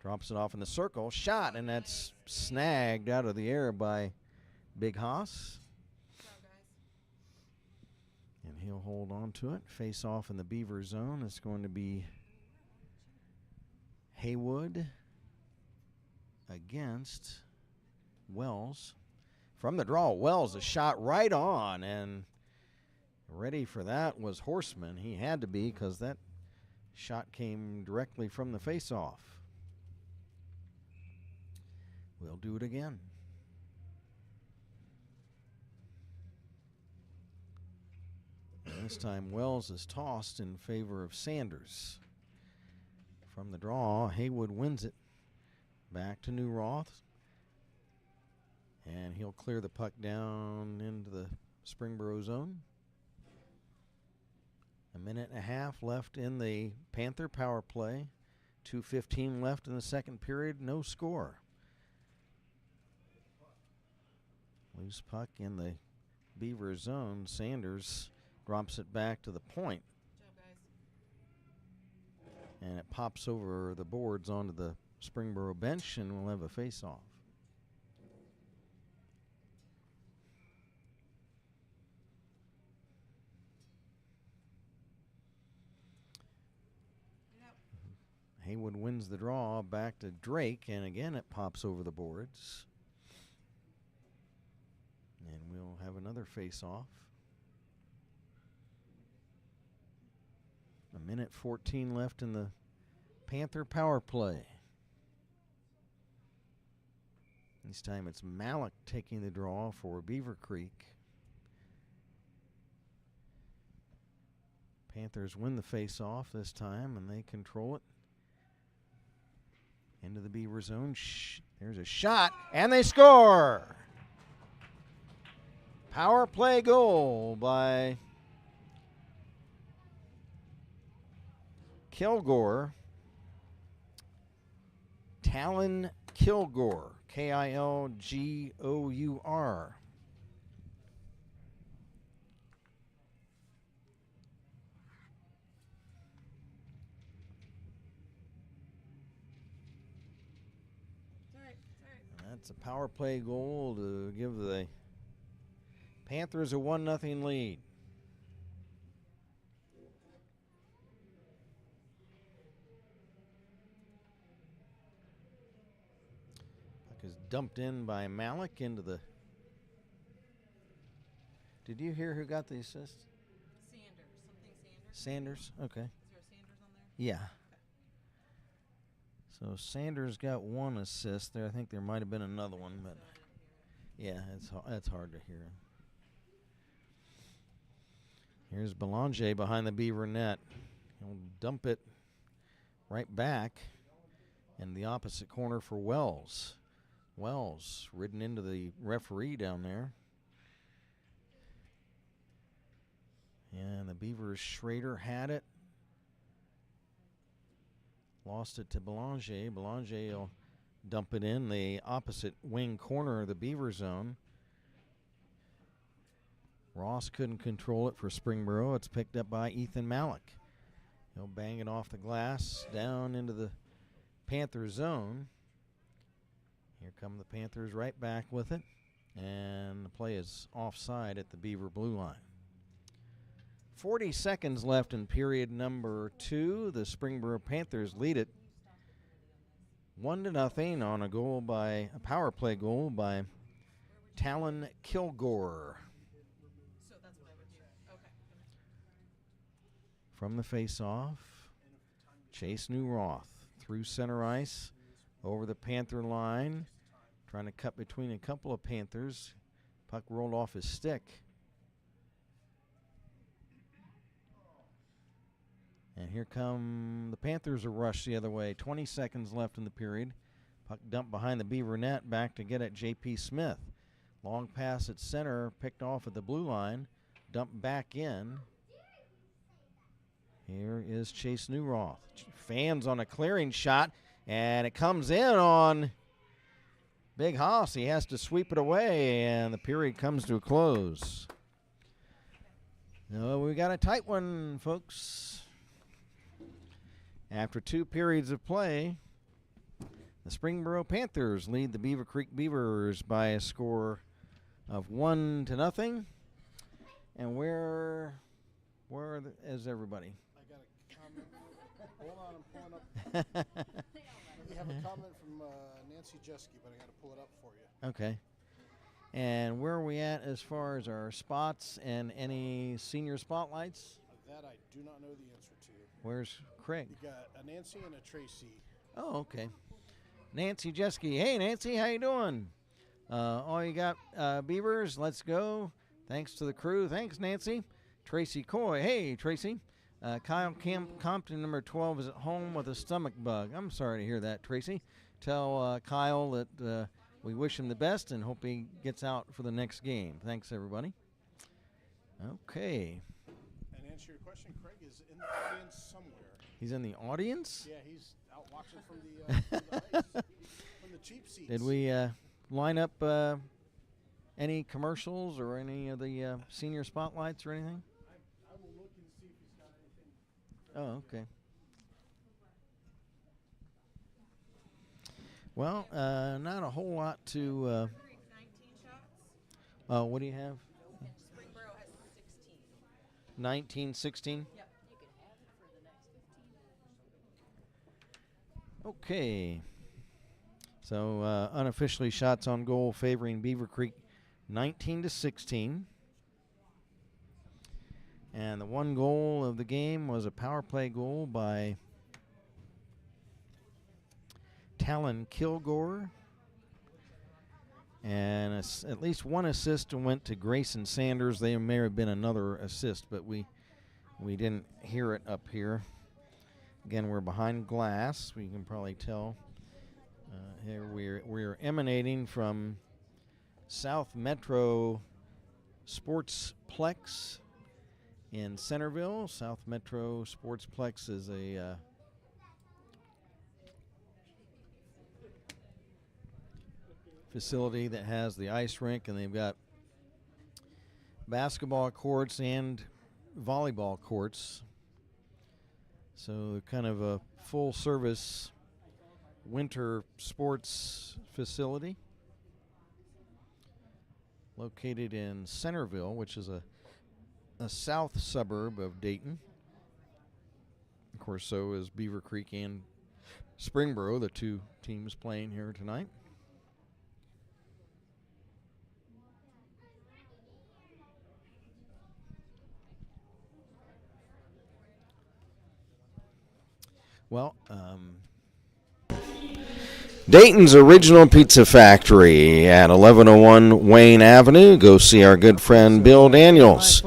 Drops it off in the circle. Shot, and that's snagged out of the air by Big Haas. And he'll hold on to it. Face off in the Beaver zone. It's going to be Haywood against Wells. From the draw, Wells, a shot right on, and ready for that was Horseman. He had to be because that shot came directly from the face-off. We'll do it again. And this time Wells is tossed in favor of Sanders. From the draw, Haywood wins it. Back to Newroth. And he'll clear the puck down into the Springboro zone. A minute and a half left in the Panther power play. 2:15 left in the second period. No score. Loose puck in the Beaver zone. Sanders drops it back to the point. Good job, guys. And it pops over the boards onto the Springboro bench, and we'll have a face-off. Yep. Haywood wins the draw back to Drake, and again it pops over the boards. And we'll have another face-off. A minute 14 left in the Panther power play. This time it's Malik taking the draw for Beavercreek. Panthers win the face-off this time, and they control it. Into the Beaver zone. There's a shot, and they score! Power play goal by Kilgore. Talon Kilgore. Kilgour. That's a power play goal to give the Panthers a 1-0 lead. Puck is dumped in by Malik into the. Did you hear who got the assist? Sanders. Something Sanders. Sanders. Okay. Is there a Sanders on there? Yeah. Okay. So Sanders got 1 assist there. I think there might have been another one, but yeah, it's hard to hear. Here's Belanger behind the Beaver net. He'll dump it right back in the opposite corner for Wells. Wells ridden into the referee down there. And the Beavers, Schrader had it. Lost it to Belanger. Belanger will dump it in the opposite wing corner of the Beaver zone. Ross couldn't control it for Springboro. It's picked up by Ethan Malik. He'll bang it off the glass down into the Panther zone. Here come the Panthers right back with it. And the play is offside at the Beaver blue line. 40 seconds left in period number 2. The Springboro Panthers lead it 1-0 on a power play goal by Talon Kilgore. So that's what I would do. Okay. From the face-off, Chase Newroth through center ice, over the Panther line, trying to cut between a couple of Panthers. Puck rolled off his stick. And here come the Panthers, a rush the other way. 20 seconds left in the period. Puck dumped behind the Beaver net, back to get at J.P. Smith. Long pass at center, picked off at the blue line, dumped back in. Here is Chase Newroth. Fans on a clearing shot, and it comes in on Big Haas. He has to sweep it away, and the period comes to a close. No, we got a tight one, folks. After 2 periods of play, the Springboro Panthers lead the Beavercreek Beavers by a score of 1-0. And where is everybody? I got a comment. Hold on, I'm pulling up. We have a comment from Nancy Jeske, but I got to pull it up for you. Okay. And where are we at as far as our spots and any senior spotlights? That I do not know the answer to. Where's Craig? You got a Nancy and a Tracy. Oh, okay. Nancy Jeske. Hey, Nancy, how you doing? All you got, Beavers, let's go. Thanks to the crew. Thanks, Nancy. Tracy Coy. Hey, Tracy. Kyle Compton, number 12, is at home with a stomach bug. I'm sorry to hear that, Tracy. Tell Kyle that we wish him the best and hope he gets out for the next game. Thanks, everybody. Okay. And answer your question, Craig is in the audience somewhere. He's in the audience? Yeah, he's out watching from the ice, from the cheap seats. Did we line up any commercials or any of the senior spotlights or anything? I will look and see if he's got anything. Oh, okay. Well, not a whole lot to. 19 shots. What do you have? Springboro has 16. 19, 16? Yep. You can have it for the next 15. Okay. So unofficially, shots on goal favoring Beavercreek, 19-16. And the one goal of the game was a power play goal by Talon Kilgore. And at least one assist went to Grayson Sanders. There may have been another assist, but we didn't hear it up here. Again, we're behind glass. We can probably tell. Here we're emanating from South Metro Sportsplex in Centerville. South Metro Sportsplex is a facility that has the ice rink, and they've got basketball courts and volleyball courts. So kind of a full-service winter sports facility located in Centerville, which is a south suburb of Dayton. Of course, so is Beavercreek and Springboro, the two teams playing here tonight. Well, Dayton's Original Pizza Factory at 1101 Wayne Avenue. Go see our good friend Bill Daniels.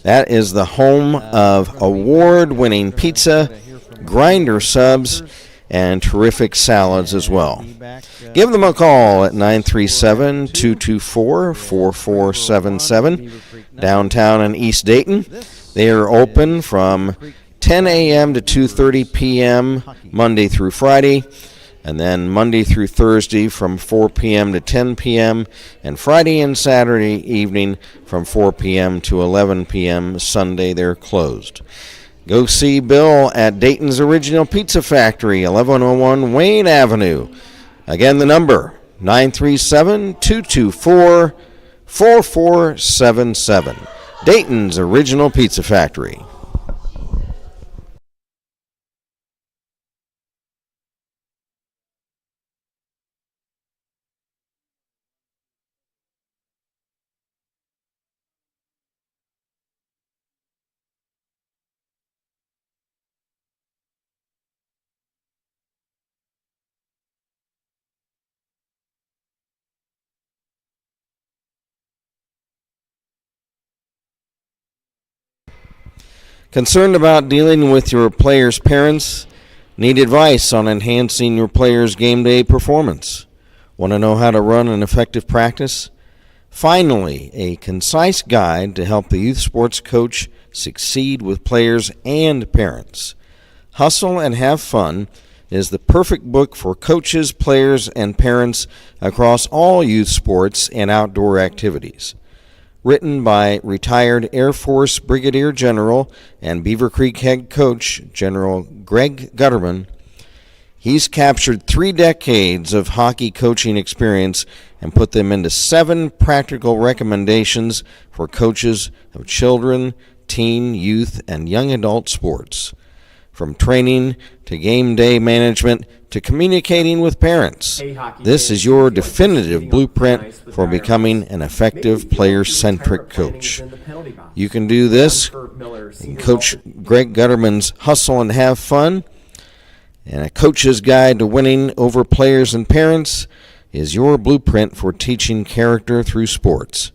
That is the home of award-winning pizza, grinder subs, and terrific salads as well. Give them a call at 937-224-4477, downtown in East Dayton. They are open from 10 a.m. to 2:30 p.m. Monday through Friday, and then Monday through Thursday from 4 p.m. to 10 p.m., and Friday and Saturday evening from 4 p.m. to 11 p.m. Sunday they're closed. Go see Bill at Dayton's Original Pizza Factory, 1101 Wayne Avenue. Again, the number, 937-224-4477. Dayton's Original Pizza Factory. Concerned about dealing with your players' parents? Need advice on enhancing your players' game day performance? Want to know how to run an effective practice? Finally, a concise guide to help the youth sports coach succeed with players and parents. Hustle and Have Fun is the perfect book for coaches, players, and parents across all youth sports and outdoor activities. Written by retired Air Force Brigadier General and Beavercreek head coach General Greg Gutterman, he's captured 3 decades of hockey coaching experience and put them into 7 practical recommendations for coaches of children, teen, youth, and young adult sports. From training to game day management to communicating with parents, this is your definitive blueprint for becoming an effective player-centric coach. You can do this in Coach Greg Gutterman's Hustle and Have Fun, and A Coach's Guide to Winning Over Players and Parents is your blueprint for teaching character through sports.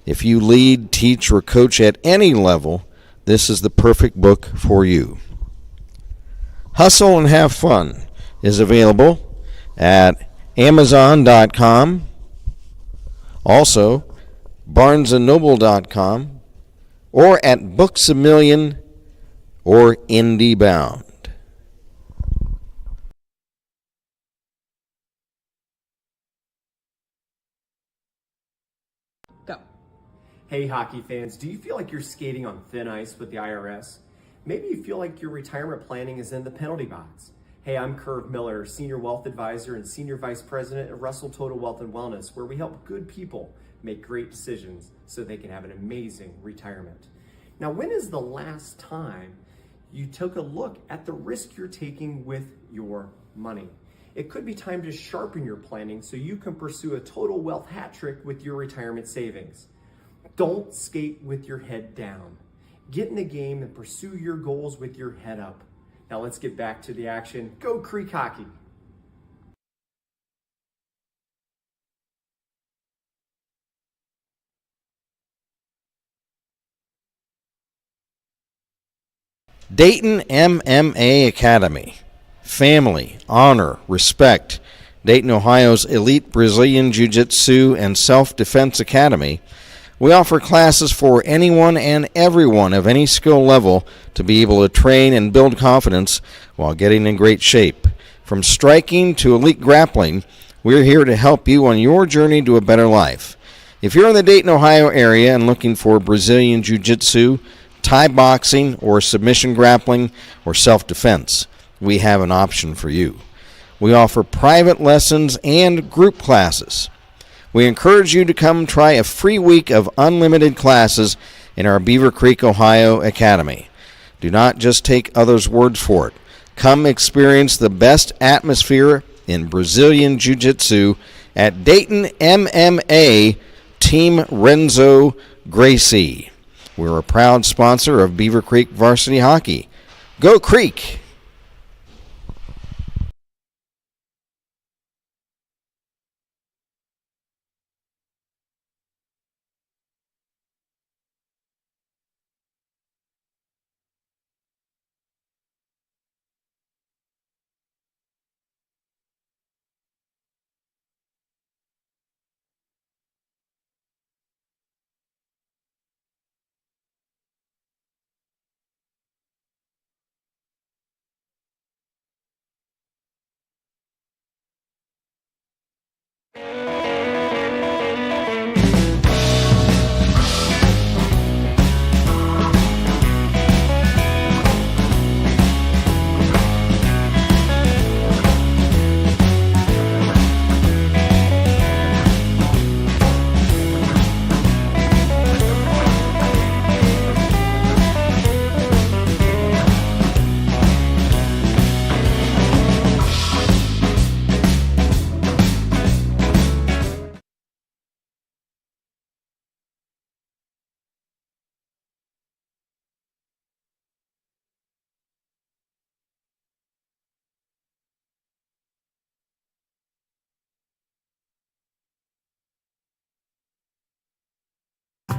If you lead, teach, or coach at any level, this is the perfect book for you. Hustle and Have Fun is available at Amazon.com, also BarnesandNoble.com, or at Books A Million or IndieBound. Go. Hey, hockey fans, do you feel like you're skating on thin ice with the IRS? Maybe you feel like your retirement planning is in the penalty box. Hey, I'm Curve Miller, Senior Wealth Advisor and Senior Vice President at Russell Total Wealth and Wellness, where we help good people make great decisions so they can have an amazing retirement. Now, when is the last time you took a look at the risk you're taking with your money? It could be time to sharpen your planning so you can pursue a total wealth hat trick with your retirement savings. Don't skate with your head down. Get in the game and pursue your goals with your head up. Now let's get back to the action. Go Creek Hockey! Dayton MMA Academy. Family, honor, respect. Dayton, Ohio's elite Brazilian Jiu-Jitsu and self-defense academy. We offer classes for anyone and everyone of any skill level to be able to train and build confidence while getting in great shape. From striking to elite grappling, we're here to help you on your journey to a better life. If you're in the Dayton, Ohio area and looking for Brazilian Jiu-Jitsu, Thai boxing, or submission grappling, or self-defense, we have an option for you. We offer private lessons and group classes. We encourage you to come try a free week of unlimited classes in our Beavercreek, Ohio Academy. Do not just take others' words for it. Come experience the best atmosphere in Brazilian Jiu-Jitsu at Dayton MMA Team Renzo Gracie. We're a proud sponsor of Beavercreek Varsity Hockey. Go Creek!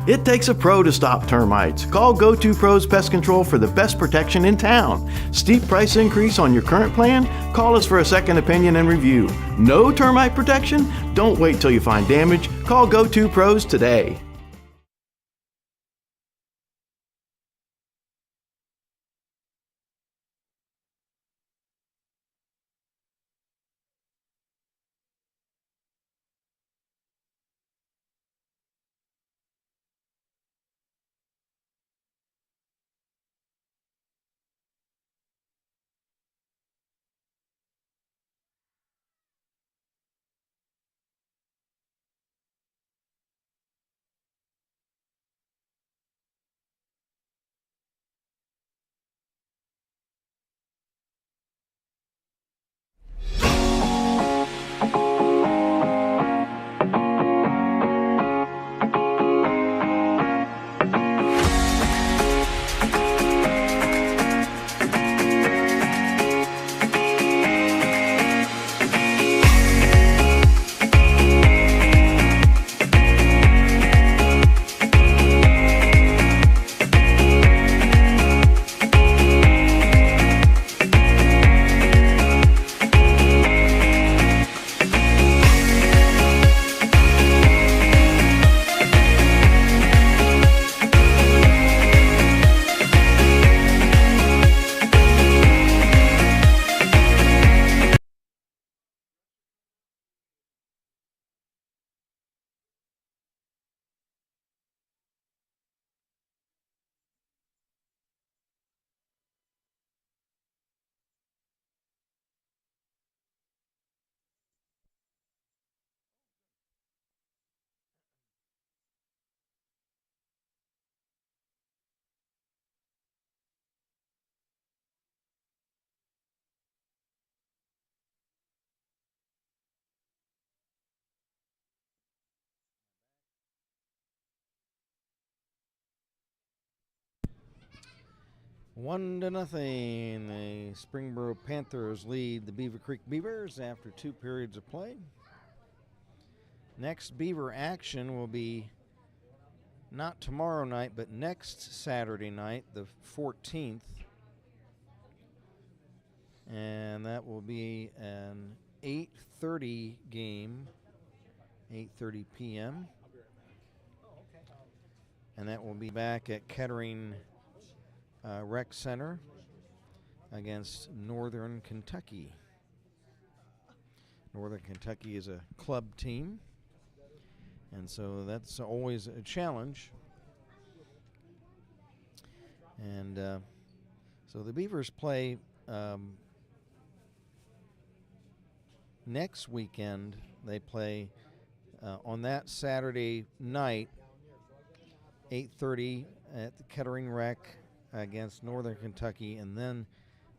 It takes a pro to stop termites. Call Go-To Pros Pest Control for the best protection in town. Steep price increase on your current plan? Call us for a second opinion and review. No termite protection? Don't wait till you find damage. Call Go-To Pros today. One to nothing. The Springboro Panthers lead the Beavercreek Beavers after 2 periods of play. Next Beaver action will be not tomorrow night, but next Saturday night, the 14th. And that will be an 8:30 game, 8:30 p.m. And that will be back at Kettering Rec Center against Northern Kentucky. Northern Kentucky is a club team, and so that's always a challenge. And so the Beavers play next weekend. They play on that Saturday night, 8:30 at the Kettering Rec against Northern Kentucky, and then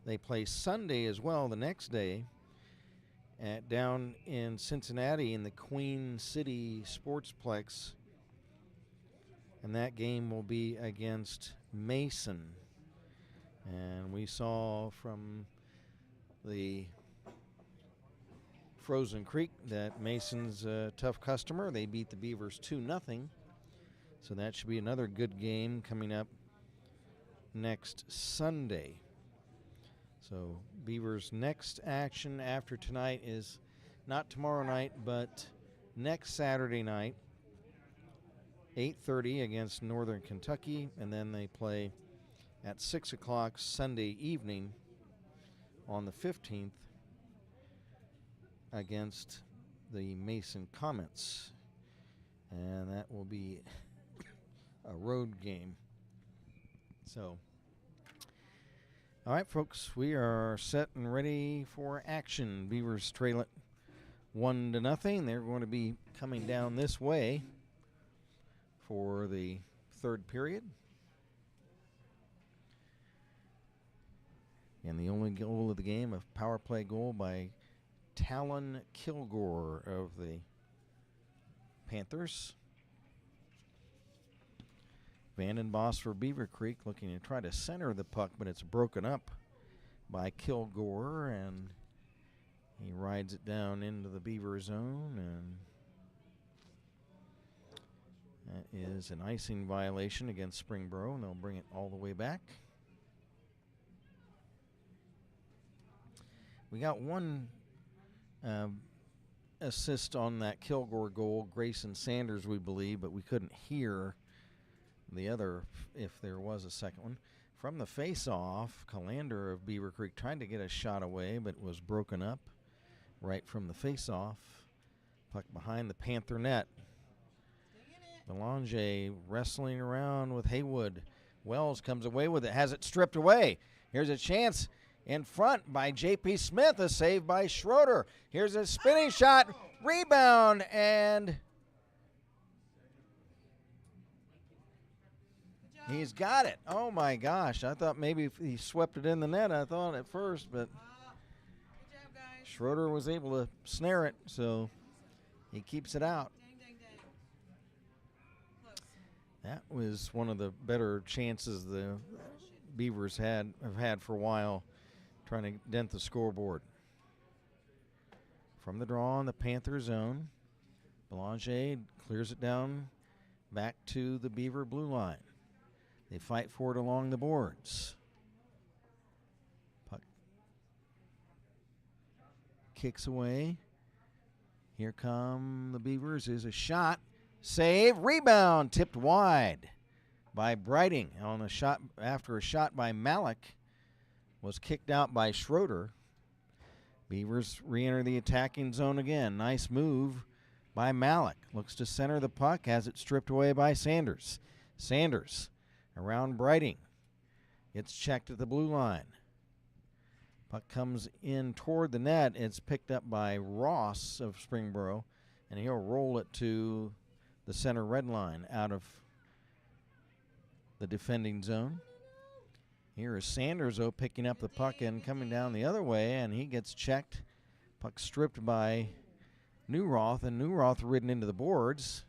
they play Sunday as well the next day down in Cincinnati in the Queen City Sportsplex, and that game will be against Mason. And we saw from the Frozen Creek that Mason's a tough customer. They beat the Beavers 2-0, so that should be another good game coming up next Sunday. So Beavers' next action after tonight is not tomorrow night, but next Saturday night, 8:30 against Northern Kentucky, and then they play at 6 o'clock Sunday evening on the 15th against the Mason Comets, and that will be a road game. So, all right, folks, we are set and ready for action. Beavers trail it 1-0. They're going to be coming down this way for the third period. And the only goal of the game, a power play goal by Talon Kilgore of the Panthers. Vandenbos for Beavercreek looking to try to center the puck, but it's broken up by Kilgore, and he rides it down into the Beaver zone, and That is an icing violation against Springboro, and they'll bring it all the way back. We got one assist on that Kilgore goal, Grayson Sanders, we believe, but we couldn't hear the other if there was a second one. From the face-off, Calander of Beavercreek tried to get a shot away, but was broken up right from the face-off. Puck behind the Panther net. Belanger wrestling around with Haywood. Wells comes away with it, has it stripped away. Here's a chance in front by J.P. Smith, a save by Schroeder. Here's a spinning shot, rebound, and he's got it. Oh my gosh, I thought maybe he swept it in the net, I thought at first, but Good job, guys. Schroeder was able to snare it, so he keeps it out. Dang, dang, dang. Close. That was one of the better chances the Beavers have had for a while, trying to dent the scoreboard. From the draw in the Panther zone, Belanger clears it down back to the Beaver blue line. They fight for it along the boards. Puck kicks away. Here come the Beavers. Is a shot. Save. Rebound. Tipped wide by Brighting on a shot after a shot by Malik was kicked out by Schroeder. Beavers re-enter the attacking zone again. Nice move by Malik. Looks to center the puck. Has it stripped away by Sanders. Sanders around Brighting. Gets checked at the blue line. Puck comes in toward the net. It's picked up by Ross of Springboro, and he'll roll it to the center red line out of the defending zone. Here is Sanders, though, picking up the puck and coming down the other way, and he gets checked. Puck stripped by Newroth, and Newroth ridden into the boards.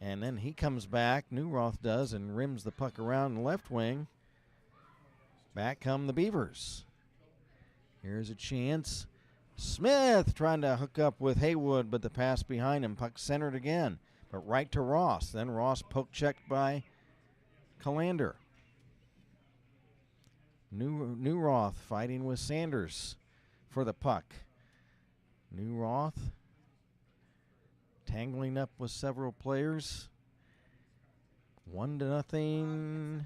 And then he comes back, Newroth does, and rims the puck around the left wing. Back come the Beavers. Here's a chance. Smith trying to hook up with Haywood, but the pass behind him. Puck centered again, but right to Ross. Then Ross poke checked by Calander. Newroth fighting with Sanders for the puck. Newroth tangling up with several players. 1-0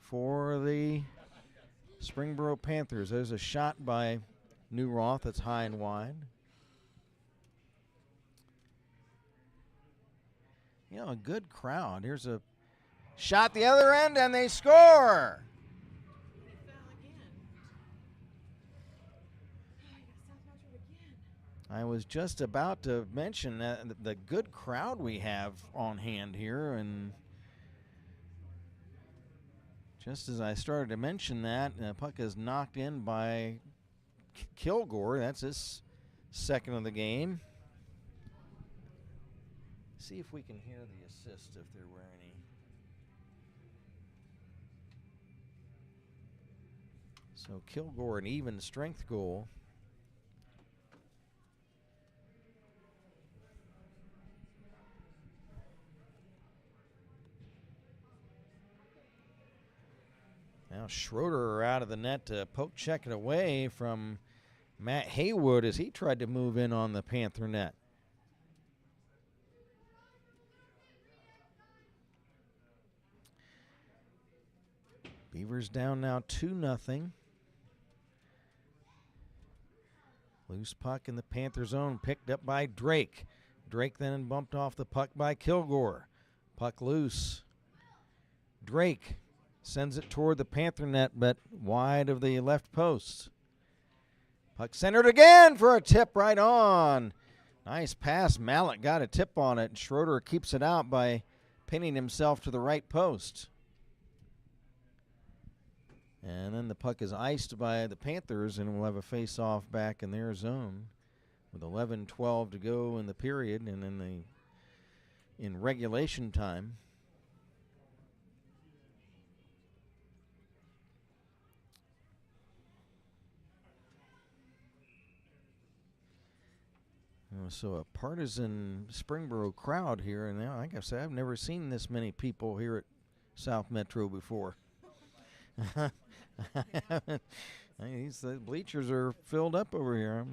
for the Springboro Panthers. There's a shot by Newroth that's high and wide. You know, a good crowd. Here's a shot the other end, and they score. They fell again. Oh, I got South Metro again. I was just about to mention that the good crowd we have on hand here, and just as I started to mention that, the puck is knocked in by Kilgore. That's his second of the game. See if we can hear the assist, if there were any. So Kilgore, an even strength goal. Now Schroeder out of the net to poke check it away from Matt Haywood as he tried to move in on the Panther net. Beavers down now 2-0. Loose puck in the Panther zone picked up by Drake. Drake then bumped off the puck by Kilgore. Puck loose. Drake sends it toward the Panther net, but wide of the left post. Puck centered again for a tip right on. Nice pass. Mallett got a tip on it. Schroeder keeps it out by pinning himself to the right post. And then the puck is iced by the Panthers, and we'll have a face-off back in their zone with 11:12 to go in the period and in regulation time. So a partisan Springboro crowd here, and like I said, I've never seen this many people here at South Metro before. The bleachers are filled up over here.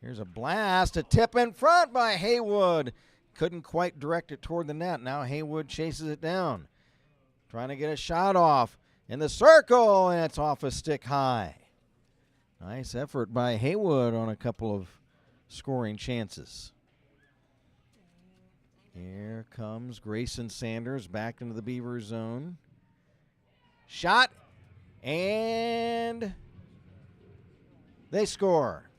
Here's a blast, a tip in front by Haywood. Couldn't quite direct it toward the net. Now Haywood chases it down, trying to get a shot off in the circle, and it's off a stick high. Nice effort by Haywood on a couple of scoring chances. Here comes Grayson Sanders back into the Beaver zone. Shot, and they score.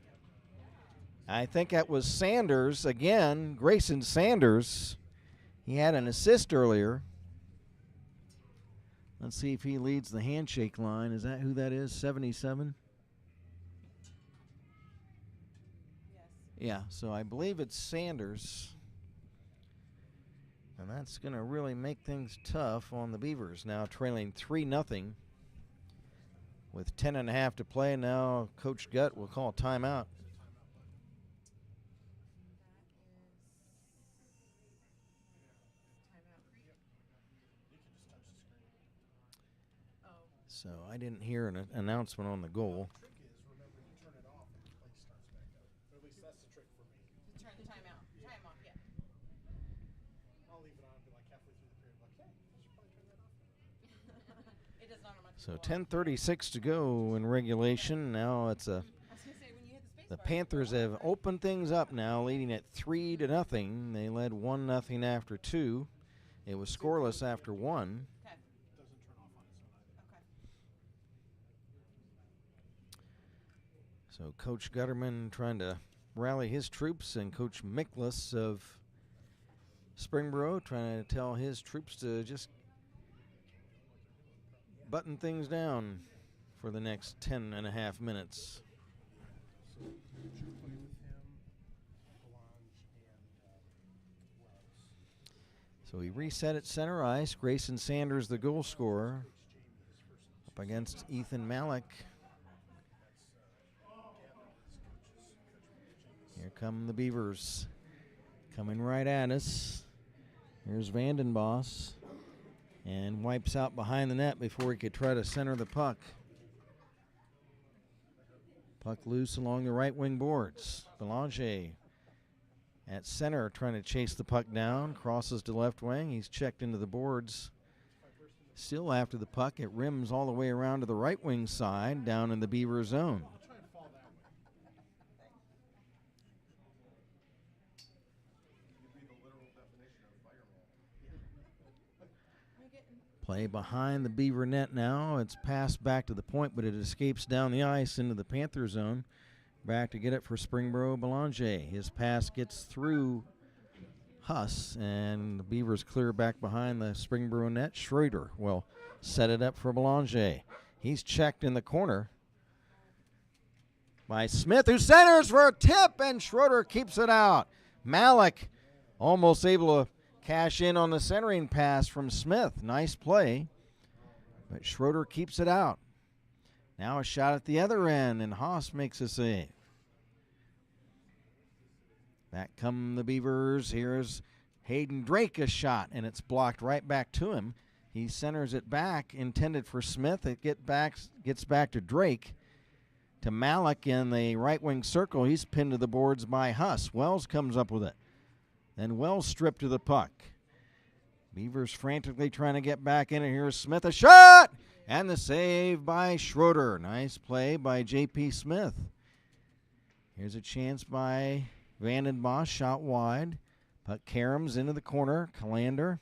I think that was Sanders again, Grayson Sanders. He had an assist earlier. Let's see if he leads the handshake line. Is that who that is, 77? Yes. Yeah, so I believe it's Sanders. And that's going to really make things tough on the Beavers. Now trailing 3-0 with 10.5 to play. Now Coach Gutt will call timeout. So I didn't hear an announcement on the goal. The trick is, remember, you turn it off and the play starts back up. Or at least that's the trick for me. To turn the timeout. Time off, yeah. I'll leave it on and be like halfway through the period, like, hey, I should probably turn that off. It does not much. So 10:36 to go in regulation. Now it's I was gonna say when you hit the space the bar, Panthers have opened things up now, leading at 3-0. They led 1-0 after 2. It was scoreless after 1. Okay. Doesn't turn off on its own either. Okay. So Coach Gutterman trying to rally his troops, and Coach Miklas of Springboro trying to tell his troops to just button things down for the next 10.5 minutes. So, would you play with him, Belange, and Wells? So he reset at center ice. Grayson Sanders, the goal scorer, up against Ethan Malik. Here come the Beavers, coming right at us. Here's Vandenboss, and wipes out behind the net before he could try to center the puck. Puck loose along the right wing boards. Belanger at center trying to chase the puck down, crosses to left wing. He's checked into the boards. Still after the puck, it rims all the way around to the right wing side, down in the Beaver zone. Play behind the Beaver net now. It's passed back to the point, but it escapes down the ice into the Panther zone. Back to get it for Springboro Belanger. His pass gets through Huss, and the Beavers clear back behind the Springboro net. Schroeder will set it up for Belanger. He's checked in the corner by Smith, who centers for a tip, and Schroeder keeps it out. Malik almost able to cash in on the centering pass from Smith. Nice play, but Schroeder keeps it out. Now a shot at the other end, and Haas makes a save. Back come the Beavers. Here's Hayden Drake, a shot, and it's blocked right back to him. He centers it back, intended for Smith. It gets back to Drake. To Malik in the right wing circle. He's pinned to the boards by Huss. Wells comes up with it. Then Wells stripped to the puck. Beavers frantically trying to get back in it. Here's Smith, a shot! And the save by Schroeder. Nice play by J.P. Smith. Here's a chance by Vandenbosch, shot wide. Puck caroms into the corner. Calander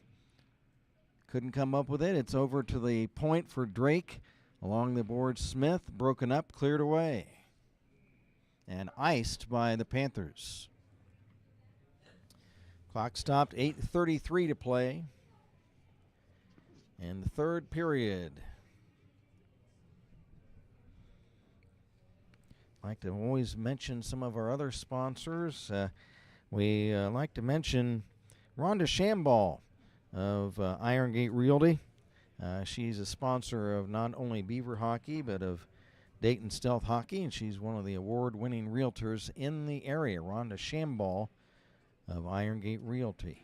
couldn't come up with it. It's over to the point for Drake. Along the board, Smith, broken up, cleared away. And iced by the Panthers. Clock stopped, 8:33 to play in the third period. I'd like to always mention some of our other sponsors. We like to mention Rhonda Shamball of Iron Gate Realty. She's a sponsor of not only Beaver hockey, but of Dayton Stealth Hockey, and she's one of the award-winning realtors in the area. Rhonda Shamball of Iron Gate Realty.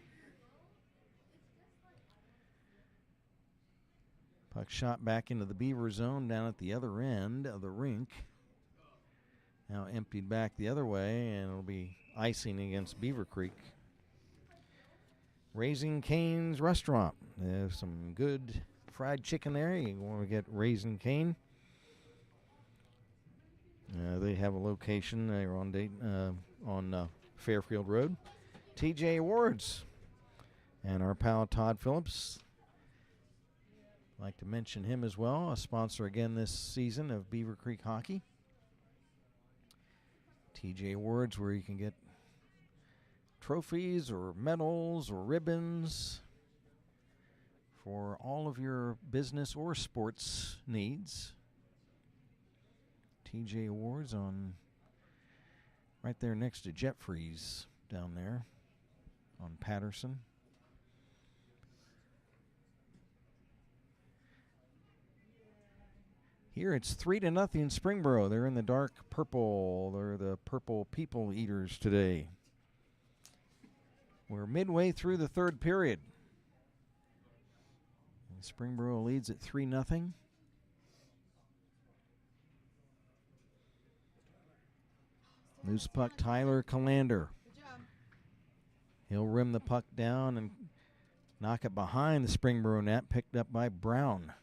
Puck shot back into the Beaver zone down at the other end of the rink. Now emptied back the other way, and it'll be icing against Beavercreek. Raising Cane's Restaurant. There's some good fried chicken there. You want to get Raising Cane. They have a location there on Dayton, on Fairfield Road. TJ Awards. And our pal Todd Phillips. I'd like to mention him as well, a sponsor again this season of Beavercreek Hockey. TJ Awards, where you can get trophies or medals or ribbons for all of your business or sports needs. TJ Awards on right there next to Jet Freeze down there on Patterson. Here it's 3-0 Springboro. They're in the dark purple. They're the purple people eaters today. We're midway through the third period. And Springboro leads at 3-0. Loose puck, Tyler Calander. He'll rim the puck down and knock it behind the Springboro net, picked up by Brown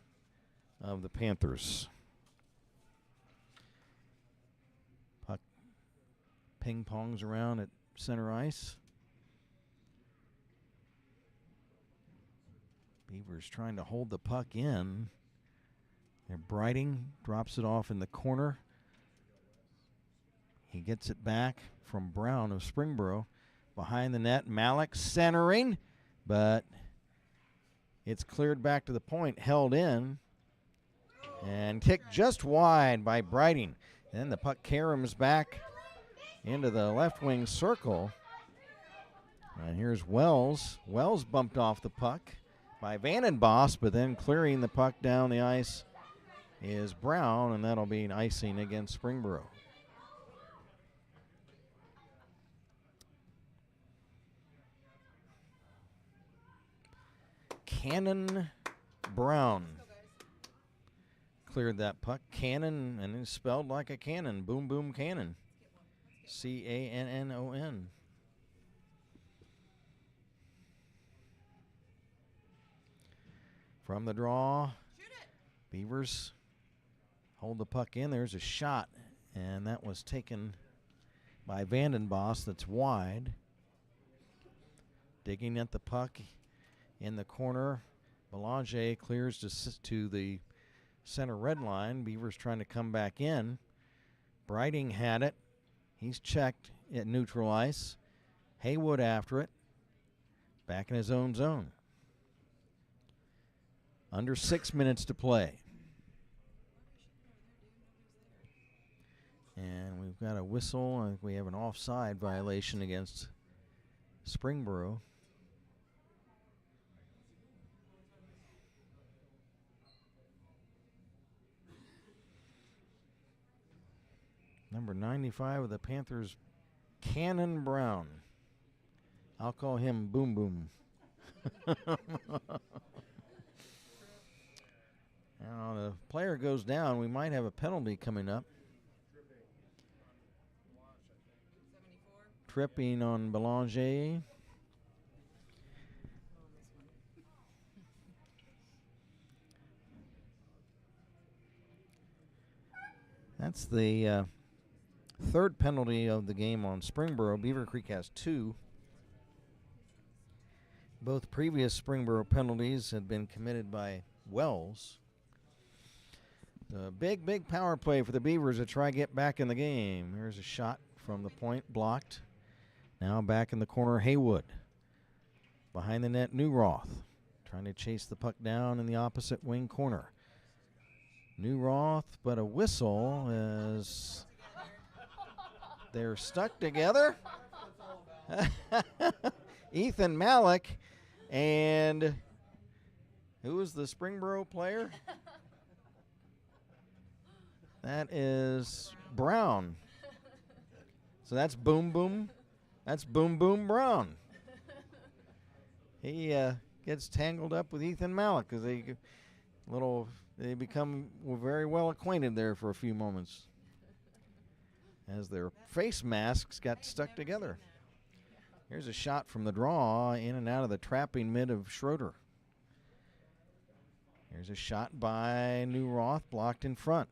of the Panthers. Puck ping-pongs around at center ice. Beavers trying to hold the puck in. They're Brighting, drops it off in the corner. He gets it back from Brown of Springboro. Behind the net, Malik centering, but it's cleared back to the point, held in, and kicked just wide by Brighting. Then the puck caroms back into the left wing circle. And here's Wells. Wells bumped off the puck by Vandenboss, but then clearing the puck down the ice is Brown, and that'll be an icing against Springboro. Cannon Brown cleared that puck. Cannon, and it's spelled like a cannon. Boom, boom, cannon. C-A-N-N-O-N. From the draw, Beavers hold the puck in. There's a shot, and that was taken by Vandenboss. That's wide. Digging at the puck in the corner. Belanger clears to the center red line. Beavers trying to come back in. Brighting had it. He's checked at neutral ice. Haywood after it. Back in his own zone. Under 6 minutes to play. And we've got a whistle. I think we have an offside violation against Springboro. Number 95 of the Panthers, Cannon Brown. I'll call him Boom Boom. Now the player goes down. We might have a penalty coming up. Tripping on Belanger. That's the third penalty of the game on Springboro. Beavercreek has 2. Both previous Springboro penalties had been committed by Wells. The big power play for the Beavers to try to get back in the game. Here's a shot from the point, blocked. Now back in the corner, Haywood. Behind the net, Newroth. Trying to chase the puck down in the opposite wing corner. Newroth, but a whistle as they're stuck together. Ethan Malik and who was the Springboro player? That is Brown. So that's Boom Boom. That's Boom Boom Brown. He gets tangled up with Ethan Malik because they become very well acquainted there for a few moments as their face masks got stuck together. Here's a shot from the draw in and out of the trapping mid of Schroeder. Here's a shot by New Roth, blocked in front.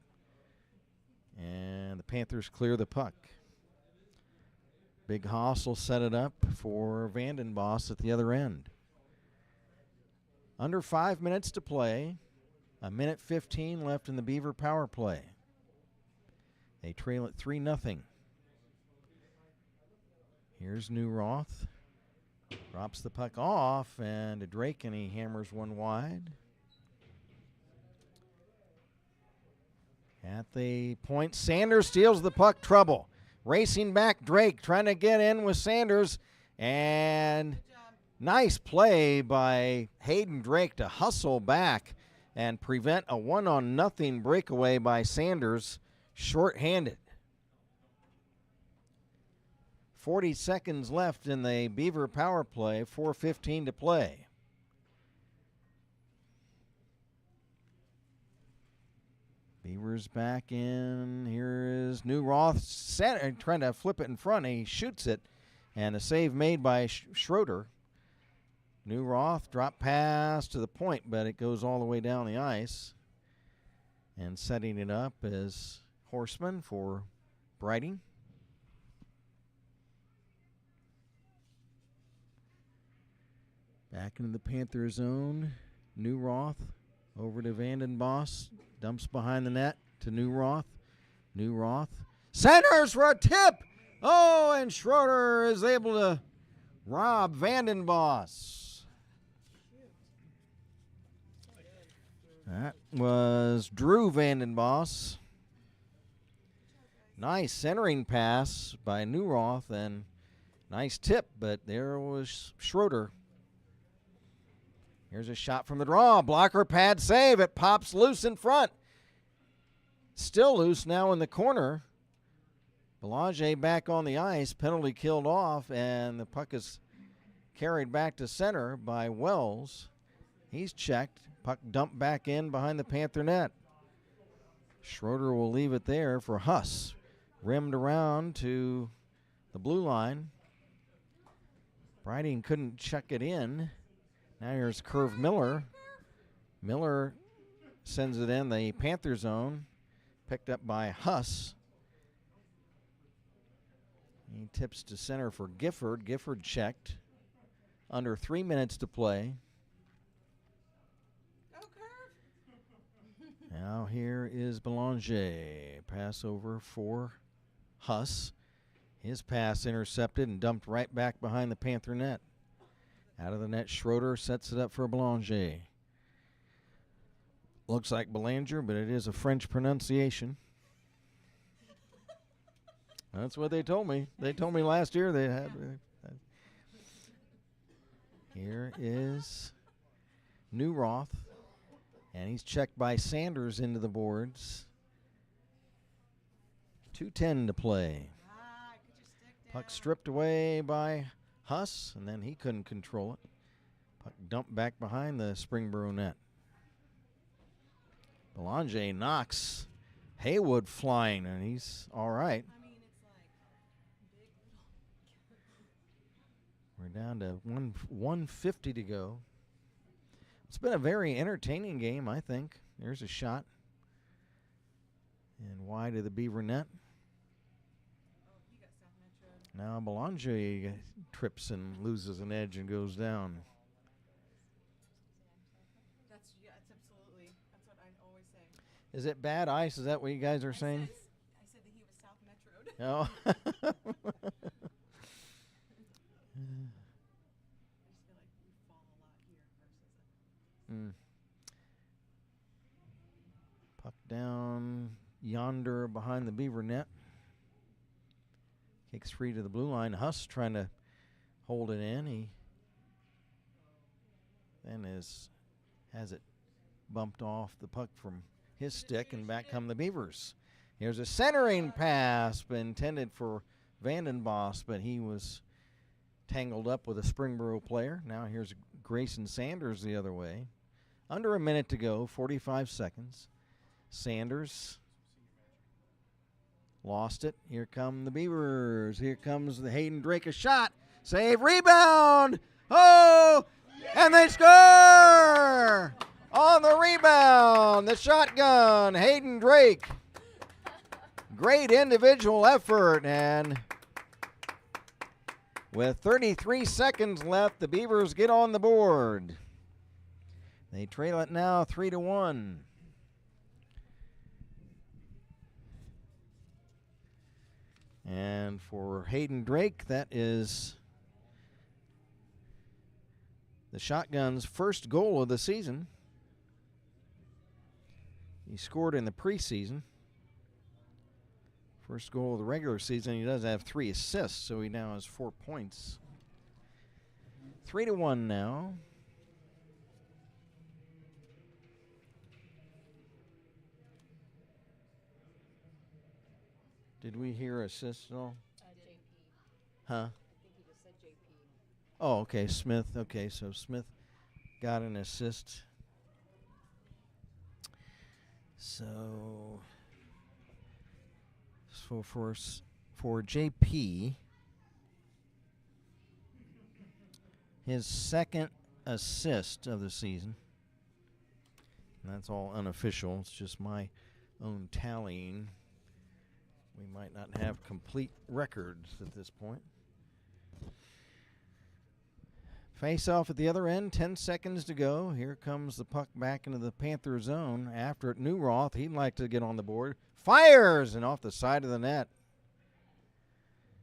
And the Panthers clear the puck. Big Haas will set it up for Vandenbosch at the other end. Under 5 minutes to play. A minute 15 left in the Beaver power play. They trail it 3-0. Here's New Roth. Drops the puck off, and to Drake, and he hammers one wide. At the point, Sanders steals the puck, trouble. Racing back, Drake trying to get in with Sanders, and nice play by Hayden Drake to hustle back and prevent a 1-0 breakaway by Sanders, shorthanded. 40 seconds left in the Beaver power play, 4:15 to play. Beavers back in. Here is New Roth trying to flip it in front. He shoots it, and a save made by Schroeder. New Roth drop pass to the point, but it goes all the way down the ice. And setting it up is Horseman for Brighting. Back into the Panther zone. New Roth over to Vandenbosch. Dumps behind the net to New Roth. New Roth centers for a tip. Oh, and Schroeder is able to rob Vandenbosch. That was Drew Vandenbosch. Nice centering pass by New Roth and nice tip, but there was Schroeder. Here's a shot from the draw. Blocker pad save. It pops loose in front. Still loose now in the corner. Belanger back on the ice. Penalty killed off, and the puck is carried back to center by Wells. He's checked. Puck dumped back in behind the Panther net. Schroeder will leave it there for Huss. Rimmed around to the blue line. Brighting couldn't check it in. Now here's Curve Miller. Miller sends it in the Panther zone. Picked up by Huss. He tips to center for Gifford. Gifford checked. Under 3 minutes to play. Now here is Belanger. Pass over for Huss. His pass intercepted and dumped right back behind the Panther net. Out of the net, Schroeder sets it up for Belanger. Looks like Belanger, but it is a French pronunciation. That's what they told me. They told me last year they had. Here is New Roth, and he's checked by Sanders into the boards. 2:10 to play. Puck stripped away by Huss, and then he couldn't control it. Puck dumped back behind the Springboro net. Belanger knocks Haywood flying, and he's all right. We're down to 1:50 to go. It's been a very entertaining game, I think. There's a shot. And wide of the Beaver net. Now Belanger trips and loses an edge and goes down. That's absolutely. That's what I always say. Is it bad ice? Is that what you guys are saying? I said that he was South Metro'd. No. I just feel like we fall a lot here versus Puck down yonder behind the Beaver net. Kicks free to the blue line. Huss trying to hold it in. He then has it bumped off the puck from his stick, and back come the Beavers. Here's a centering pass intended for Vandenbos, but he was tangled up with a Springboro player. Now here's Grayson Sanders the other way. Under a minute to go, 45 seconds. Sanders lost it. Here come the Beavers. Here comes the Hayden Drake, a shot. Save, rebound. Oh, and they score! On the rebound, the shotgun, Hayden Drake. Great individual effort, and with 33 seconds left, the Beavers get on the board. They trail it now 3-1. And for Hayden Drake, that is the shotgun's first goal of the season. He scored in the preseason. First goal of the regular season. He does have 3 assists, so he now has 4 points. 3-1 now. Did we hear assists at all? JP. Huh? I think he just said JP. Oh, okay, Smith. Okay, so Smith got an assist. So for JP, his second assist of the season. And that's all unofficial. It's just my own tallying. We might not have complete records at this point. Face off at the other end, 10 seconds to go. Here comes the puck back into the Panther zone. After it, Newroth, he'd like to get on the board. Fires, and off the side of the net.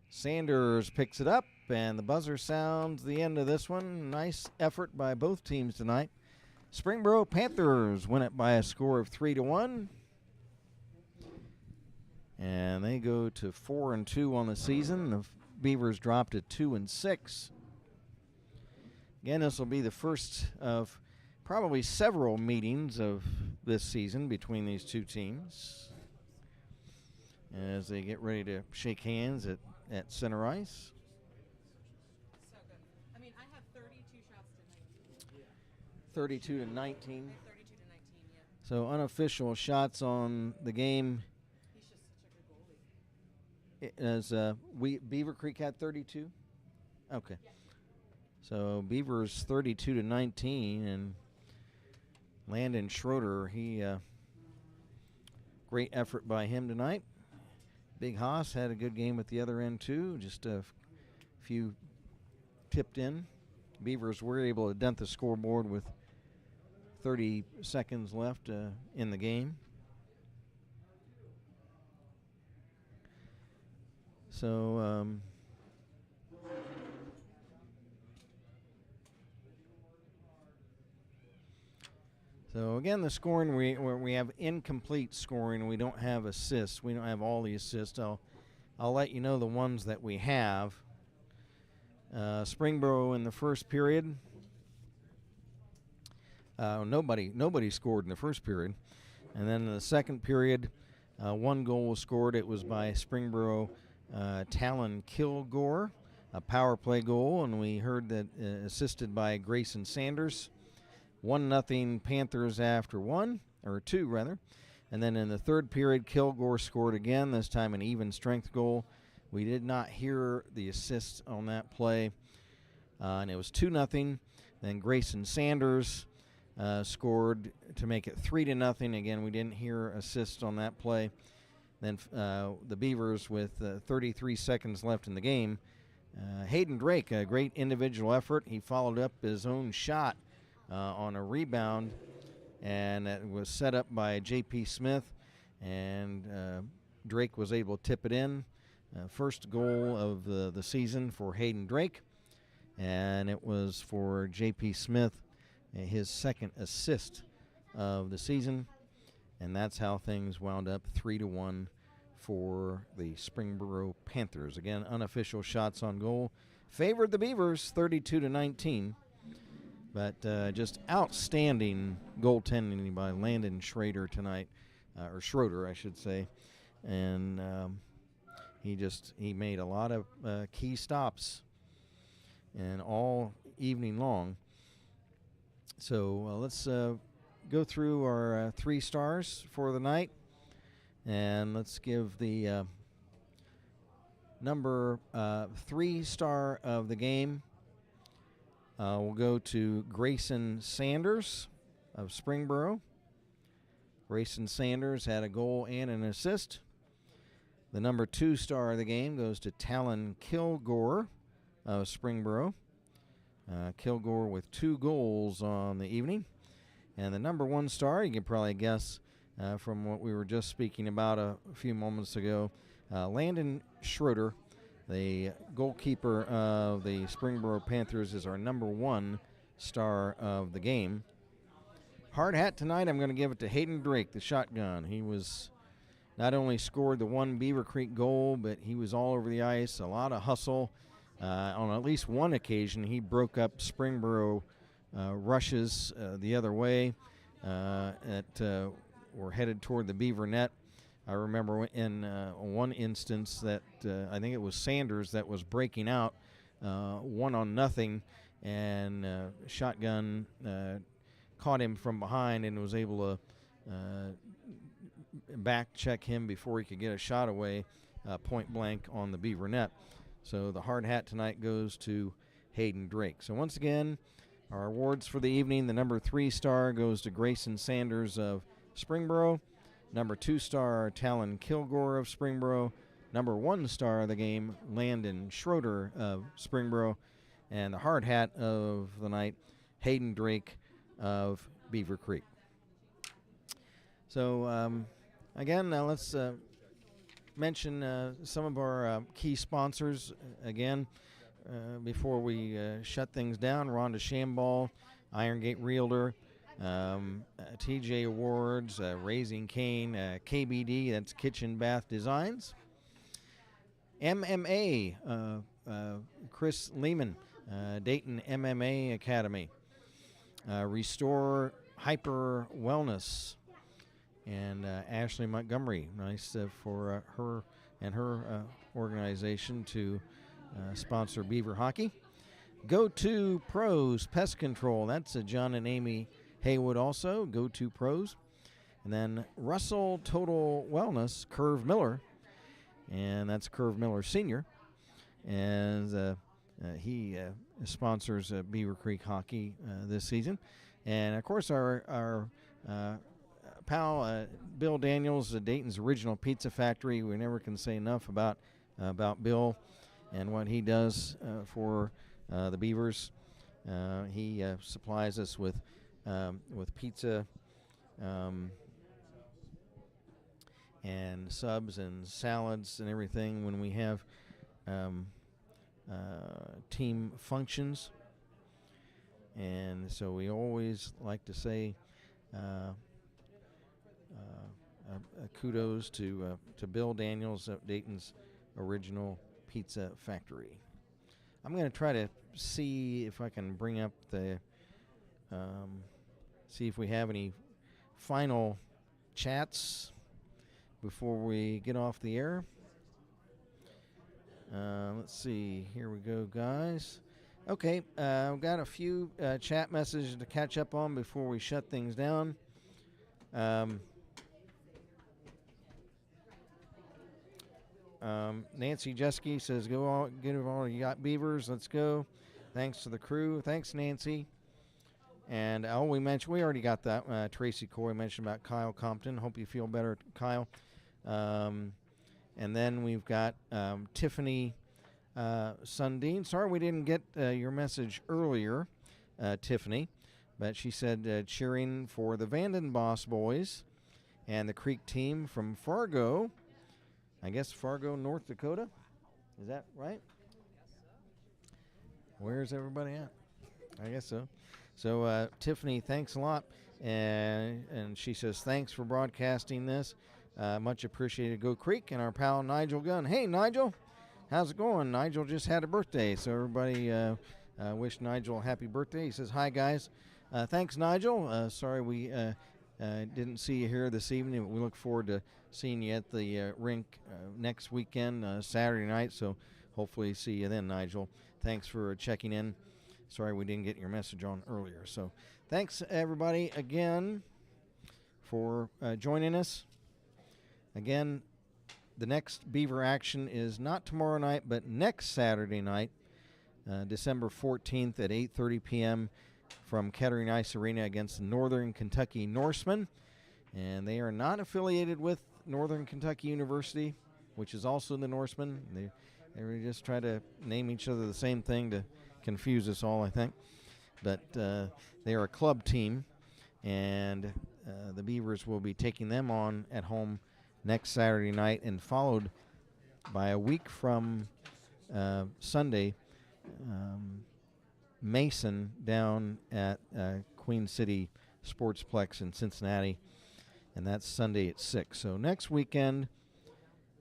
Sanders picks it up, and the buzzer sounds the end of this one. Nice effort by both teams tonight. Springboro Panthers win it by a score of 3-1. And they go to 4-2 on the season. The Beavers dropped to 2-6. Again, this will be the first of probably several meetings of this season between these two teams as they get ready to shake hands at center ice. So good. I mean, I have 32 shots tonight. 32-19. I have 32 to 19, yeah. So unofficial shots on the game. He's just such a good goalie. As Beavercreek had 32? Okay. Yeah. So Beavers 32-19, and Landon Schroeder, great effort by him tonight. Big Haas had a good game at the other end too, just a few tipped in. Beavers were able to dent the scoreboard with 30 seconds left in the game. So So again, the scoring, we have incomplete scoring. We don't have assists. We don't have all the assists. I'll let you know the ones that we have. Springboro in the first period. Nobody scored in the first period. And then in the second period, 1 goal was scored. It was by Springboro Talon Kilgore, a power play goal, and we heard that assisted by Grayson Sanders. 1-0 Panthers after 2 rather. And then in the third period, Kilgore scored again, this time an even strength goal. We did not hear the assist on that play. And it was 2-0. Then Grayson Sanders scored to make it 3-0. Again, we didn't hear assist on that play. Then the Beavers with 33 seconds left in the game. Hayden Drake, a great individual effort. He followed up his own shot on a rebound, and it was set up by J.P. Smith, and Drake was able to tip it in. First goal of the season for Hayden Drake, and it was for J.P. Smith, his second assist of the season, and that's how things wound up 3-1 for the Springboro Panthers. Again, unofficial shots on goal favored the Beavers 32-19. But just outstanding goaltending by Landon Schroeder tonight, or Schroeder, I should say. and he made a lot of key stops, and all evening long. So let's go through our 3 stars for the night, and let's give the number 3 star of the game. We'll go to Grayson Sanders of Springboro. Grayson Sanders had a goal and an assist. The number 2 star of the game goes to Talon Kilgore of Springboro. Kilgore with 2 goals on the evening. And the number 1 star, you can probably guess from what we were just speaking about a few moments ago, Landon Schroeder, the goalkeeper of the Springboro Panthers, is our number 1 star of the game. Hard hat tonight, I'm going to give it to Hayden Drake, the shotgun. He was not only scored the 1 Beavercreek goal, but he was all over the ice, a lot of hustle. On at least one occasion, he broke up Springboro rushes the other way that were headed toward the Beaver net. I remember in one instance that I think it was Sanders that was breaking out 1-0, and shotgun caught him from behind and was able to back check him before he could get a shot away point blank on the Beaver net. So the hard hat tonight goes to Hayden Drake. So once again, our awards for the evening, the number 3 star goes to Grayson Sanders of Springboro. Number 2 star, Talon Kilgore of Springboro. Number 1 star of the game, Landon Schroeder of Springboro. And the hard hat of the night, Hayden Drake of Beavercreek. So again, let's mention some of our key sponsors again before we shut things down. Rhonda Shamball, Iron Gate Realtor, TJ Awards, Raising Cane, KBD, that's Kitchen Bath Designs, MMA, Chris Lehman, Dayton MMA Academy, Restore Hyper Wellness, and Ashley Montgomery. Nice for her and her organization to sponsor Beaver Hockey. Go To Pros Pest Control. That's John and Amy Haywood also. Go To Pros. And then Russell Total Wellness, Curve Miller. And that's Curve Miller Sr. And he sponsors Beavercreek Hockey this season. And, of course, our pal Bill Daniels, Dayton's original pizza factory. We never can say enough about Bill and what he does for the Beavers. He supplies us with pizza and subs and salads and everything when we have team functions. And so we always like to say kudos to Bill Daniels at Dayton's original pizza factory. I'm going to try to see if I can bring up the see if we have any final chats before we get off the air. Let's see. Here we go, guys. Okay, I've got a few chat messages to catch up on before we shut things down. Nancy Jeske says, "Go all, get all you got Beavers. Let's go." Thanks to the crew. Thanks, Nancy. And we already got that. Tracy Coy mentioned about Kyle Compton. Hope you feel better, Kyle. And then we've got Tiffany Sundin. Sorry we didn't get your message earlier, Tiffany, but she said cheering for the Vanden Boss boys and the Creek team from Fargo. I guess Fargo, North Dakota. Is that right? Where's everybody at? I guess so. So, Tiffany, thanks a lot. And she says, thanks for broadcasting this. Much appreciated. Go Creek. And our pal Nigel Gunn. Hey, Nigel. How's it going? Nigel just had a birthday. So, everybody wish Nigel a happy birthday. He says, hi, guys. Thanks, Nigel. Sorry we Didn't see you here this evening, but we look forward to seeing you at the rink next weekend, Saturday night. So hopefully see you then, Nigel. Thanks for checking in. Sorry we didn't get your message on earlier. So thanks, everybody, again for joining us. Again, the next Beaver action is not tomorrow night, but next Saturday night, December 14th at 8:30 p.m. from Kettering Ice Arena against the Northern Kentucky Norsemen. And they are not affiliated with Northern Kentucky University, which is also the Norsemen. They just try to name each other the same thing to confuse us all, I think. But they are a club team, and the Beavers will be taking them on at home next Saturday night, and followed by a week from Sunday, Mason down at Queen City Sportsplex in Cincinnati, and that's Sunday at 6. So next weekend,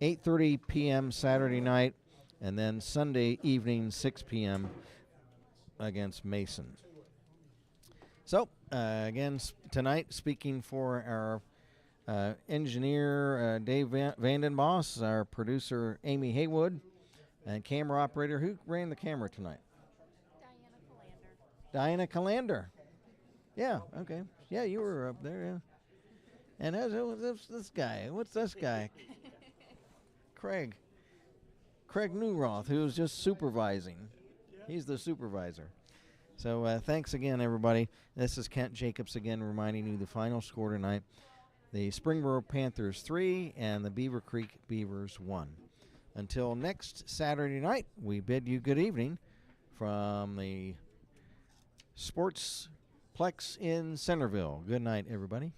8:30 p.m. Saturday night, and then Sunday evening, 6 p.m. against Mason. So, again, tonight, speaking for our engineer, Dave Vandenboss, our producer, Amy Haywood, and camera operator, who ran the camera tonight? Diana Calander. Yeah, okay. Yeah, you were up there, yeah. And what's this guy? What's this guy? Craig Newroth, who was just supervising. He's the supervisor. So thanks again, everybody. This is Kent Jacobs again reminding you the final score tonight. The Springboro Panthers 3 and the Beavercreek Beavers 1. Until next Saturday night, we bid you good evening from the Sportsplex in Centerville. Good night, everybody.